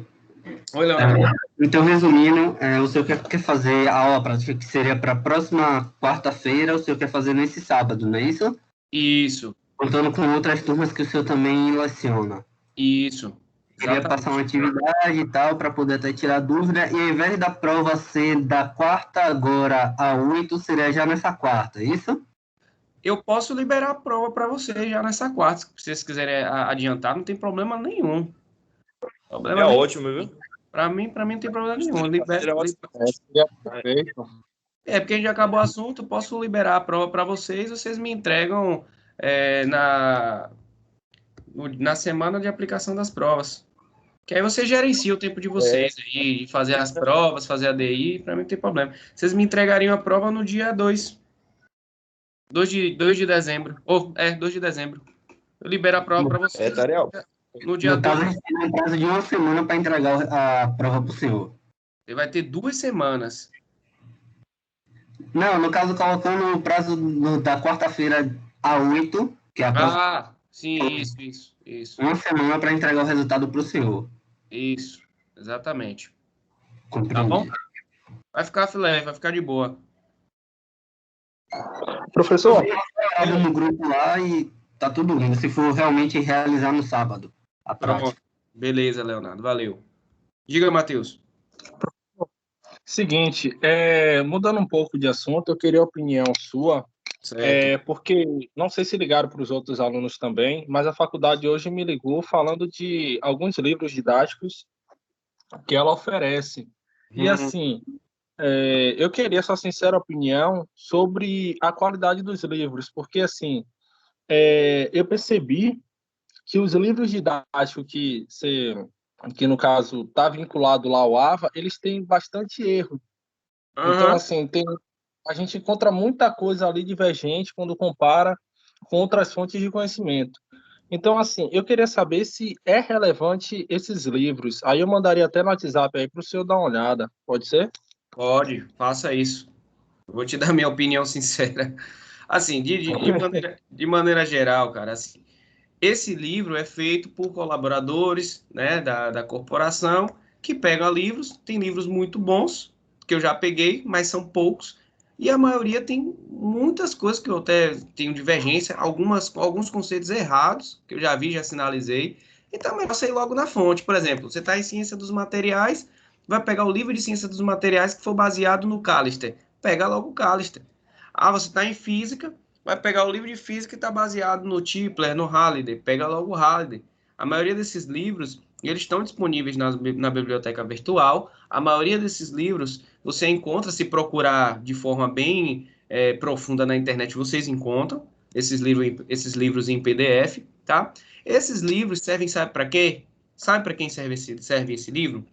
Oi, Leonardo. Então, resumindo, o senhor quer fazer a aula prática que seria para a próxima quarta-feira, o senhor quer fazer nesse sábado, não é isso? Isso. Contando com outras turmas que o senhor também leciona. Isso. Queria passar uma atividade e tal, para poder até tirar dúvida, e ao invés da prova ser da quarta agora a 8, seria já nessa quarta, é isso? Eu posso liberar a prova para vocês já nessa quarta, se vocês quiserem adiantar, não tem problema nenhum. Ótimo, viu? Para mim não tem problema nenhum. Perfeito. Porque a gente já acabou o assunto, eu posso liberar a prova para vocês me entregam na semana de aplicação das provas. Que aí você gerencia o tempo de vocês aí, de fazer as provas, fazer a DI, para mim não tem problema. Vocês me entregariam a prova no dia 2 de dezembro. 2 de dezembro. Eu libero a prova para vocês Tariel. no dia No caso, a 2. gente tem um prazo de uma semana para entregar a prova para o senhor. Você vai ter 2 semanas. Não, no caso, colocando o prazo da quarta-feira a 8, que é a próxima, Ah, sim, isso. uma semana para entregar o resultado para o senhor. Isso, exatamente. Tá bom? Compreendido. Vai ficar filé, vai ficar de boa. Professor, Falado no grupo lá e tá tudo lindo, se for realmente realizar no sábado a prática. Pronto. Beleza, Leonardo. Valeu. Diga, Matheus. seguinte, mudando um pouco de assunto, eu queria a opinião sua, Certo. porque não sei se ligaram para os outros alunos também, mas a faculdade hoje me ligou falando de alguns livros didáticos que ela oferece. E assim, eu queria sua sincera opinião sobre a qualidade dos livros, porque assim, eu percebi que os livros didáticos que no caso está vinculado lá ao AVA, eles têm bastante erro. Então, assim, a gente encontra muita coisa ali divergente quando compara com outras fontes de conhecimento. Então, assim, eu queria saber se é relevante esses livros. Aí eu mandaria até no WhatsApp aí para o senhor dar uma olhada. Pode ser? Pode, faça isso. Eu vou te dar minha opinião sincera. Assim, de maneira geral, cara, assim, esse livro é feito por colaboradores, né, da corporação que pegam livros. Tem livros muito bons, que eu já peguei, mas são poucos. E a maioria tem muitas coisas que eu até tenho divergência, alguns conceitos errados, que eu já vi, já sinalizei. Então, é melhor você ir logo na fonte. Por exemplo, você está em ciência dos materiais, vai pegar o livro de ciência dos materiais que for baseado no Callister. Pega logo o Callister. Ah, você está em física, vai pegar o livro de física que está baseado no Tipler, no Halliday, pega logo o Halliday. A maioria desses livros, eles estão disponíveis na biblioteca virtual. A maioria desses livros você encontra, se procurar de forma bem profunda na internet, vocês encontram esses livros em PDF, tá? Esses livros servem, sabe para quê? Sabe para quem serve esse livro?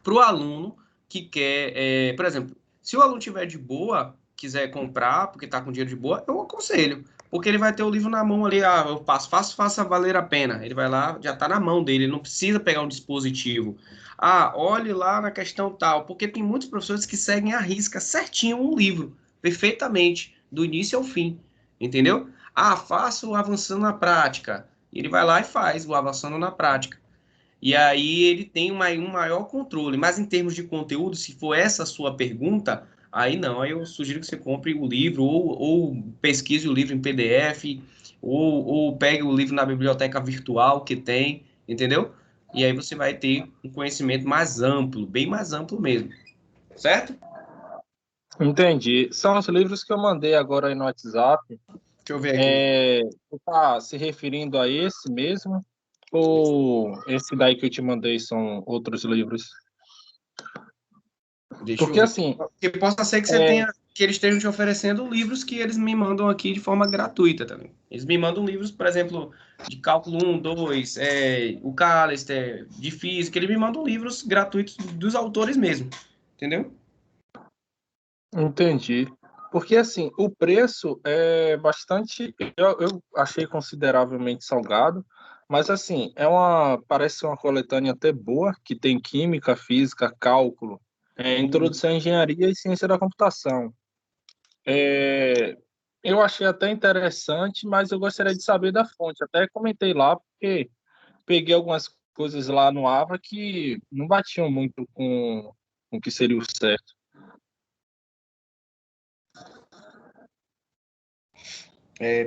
Para o aluno que quer, por exemplo, se o aluno tiver de boa, quiser comprar, porque está com dinheiro de boa, eu aconselho. Porque ele vai ter o livro na mão ali, eu passo, faça valer a pena. Ele vai lá, já está na mão dele, ele não precisa pegar um dispositivo. Ah, olhe lá na questão tal, porque tem muitos professores que seguem à risca certinho um livro, perfeitamente, do início ao fim, entendeu? Ah, faço avançando na prática. Ele vai lá e faz o avançando na prática. E aí ele tem um maior controle. Mas em termos de conteúdo, se for essa a sua pergunta, aí não, aí eu sugiro que você compre o livro, ou pesquise o livro em PDF, ou pegue o livro na biblioteca virtual que tem, entendeu? E aí você vai ter um conhecimento mais amplo, bem mais amplo mesmo. Certo? Entendi. São os livros que eu mandei agora aí no WhatsApp. Deixa eu ver aqui. Você está se referindo a esse mesmo? Ou esse daí que eu te mandei são outros livros? Deixa eu Porque ver. assim, Porque possa ser que que eles estejam te oferecendo livros que eles me mandam aqui de forma gratuita também. Eles me mandam livros, por exemplo, de cálculo 1, 2, o Callister, de física, eles me mandam livros gratuitos dos autores mesmo. Entendeu? entendi. Porque assim, o preço é bastante, eu achei consideravelmente salgado, mas assim, parece uma coletânea até boa, que tem química, física, cálculo, introdução à engenharia e ciência da computação. Eu achei até interessante, mas eu gostaria de saber da fonte. Até comentei lá, porque peguei algumas coisas lá no AVA que não batiam muito com o que seria o certo.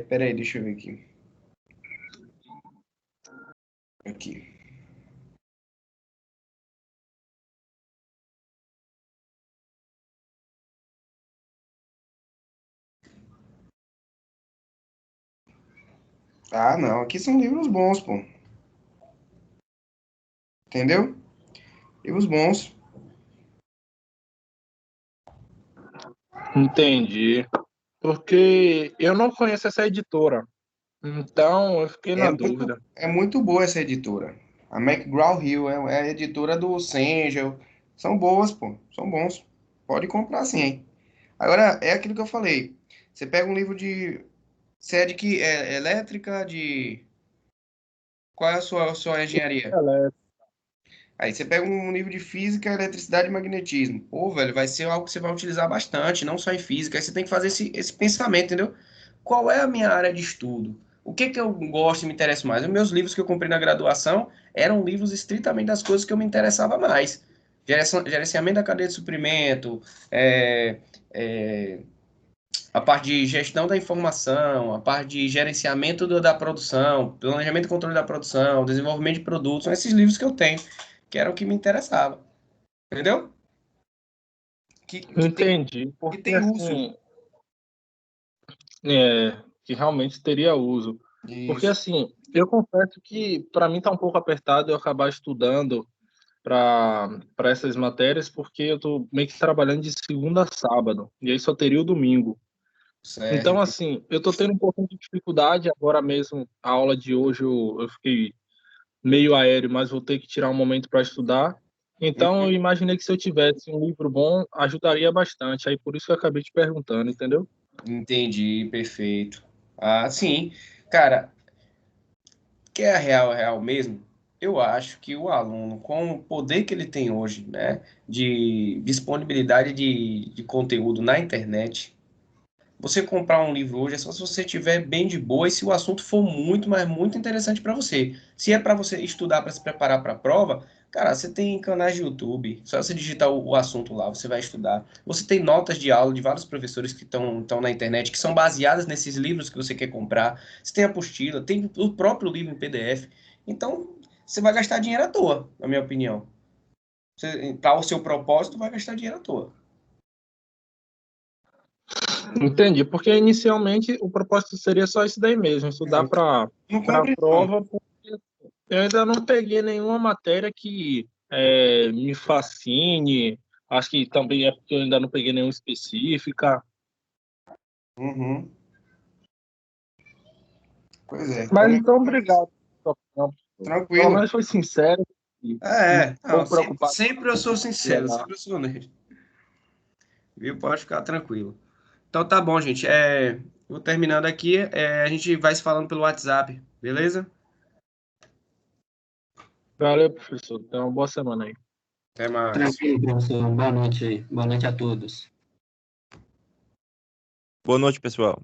Peraí, deixa eu ver aqui. Aqui. Ah, não. Aqui são livros bons, pô. Entendeu? Livros bons. Entendi. Porque eu não conheço essa editora. Então, eu fiquei na dúvida. É muito boa essa editora. A McGraw-Hill é a editora do Sengel. São boas, pô. São bons. Pode comprar sim, hein? Agora, é aquilo que eu falei. Você pega um livro de... Você é de que? É elétrica, de... Qual é a sua engenharia? Aí você pega um livro de física, eletricidade e magnetismo. Pô, velho, vai ser algo que você vai utilizar bastante, não só em física. Aí você tem que fazer esse pensamento, entendeu? Qual é a minha área de estudo? O que que eu gosto e me interesso mais? Os meus livros que eu comprei na graduação eram livros estritamente das coisas que eu me interessava mais. Gerenciamento da cadeia de suprimento, é, é, a parte de gestão da informação, a parte de gerenciamento da produção, planejamento e controle da produção, desenvolvimento de produtos, são esses livros que eu tenho, que eram o que me interessava. Entendeu? Entendi, Que porque tem uso. assim, que realmente teria uso. Porque Isso. assim, eu confesso que para mim tá um pouco apertado eu acabar estudando para essas matérias, porque eu tô meio que trabalhando de segunda a sábado, e aí só teria o domingo. Então, Certo. assim, eu tô tendo um pouco de dificuldade agora mesmo. A aula de hoje eu fiquei meio aéreo, mas vou ter que tirar um momento para estudar. Então, eu imaginei que se eu tivesse um livro bom, ajudaria bastante. Aí, por isso que eu acabei te perguntando, entendeu? Entendi, perfeito. Ah, sim. Cara, que é a real mesmo, eu acho que o aluno, com o poder que ele tem hoje, né, de disponibilidade de conteúdo na internet, você comprar um livro hoje é só se você estiver bem de boa e se o assunto for muito, mas muito interessante para você. Se é para você estudar para se preparar para a prova, cara, você tem canais de YouTube, só você digitar o assunto lá, você vai estudar. Você tem notas de aula de vários professores que estão na internet, que são baseadas nesses livros que você quer comprar. Você tem apostila, tem o próprio livro em PDF. Então, você vai gastar dinheiro à toa, na minha opinião. Para o seu propósito, vai gastar dinheiro à toa. Entendi, porque inicialmente o propósito seria só isso daí mesmo, estudar para Não a compre, não. prova, porque eu ainda não peguei nenhuma matéria que me fascine. Acho que também é porque eu ainda não peguei nenhuma específica. Uhum. Pois é. Então, Mas então, obrigado pela sua opinião. Pelo tranquilo. menos foi sincero e um Não, pouco preocupado. sempre eu sou sincero, sempre eu sou honesto. Viu? Pode ficar tranquilo. Então tá bom, gente. Vou terminando aqui. A gente vai se falando pelo WhatsApp, beleza? Valeu, professor. Então, uma boa semana aí. Até mais. Tranquilo, professor. Boa noite aí. Boa noite a todos. Boa noite, pessoal.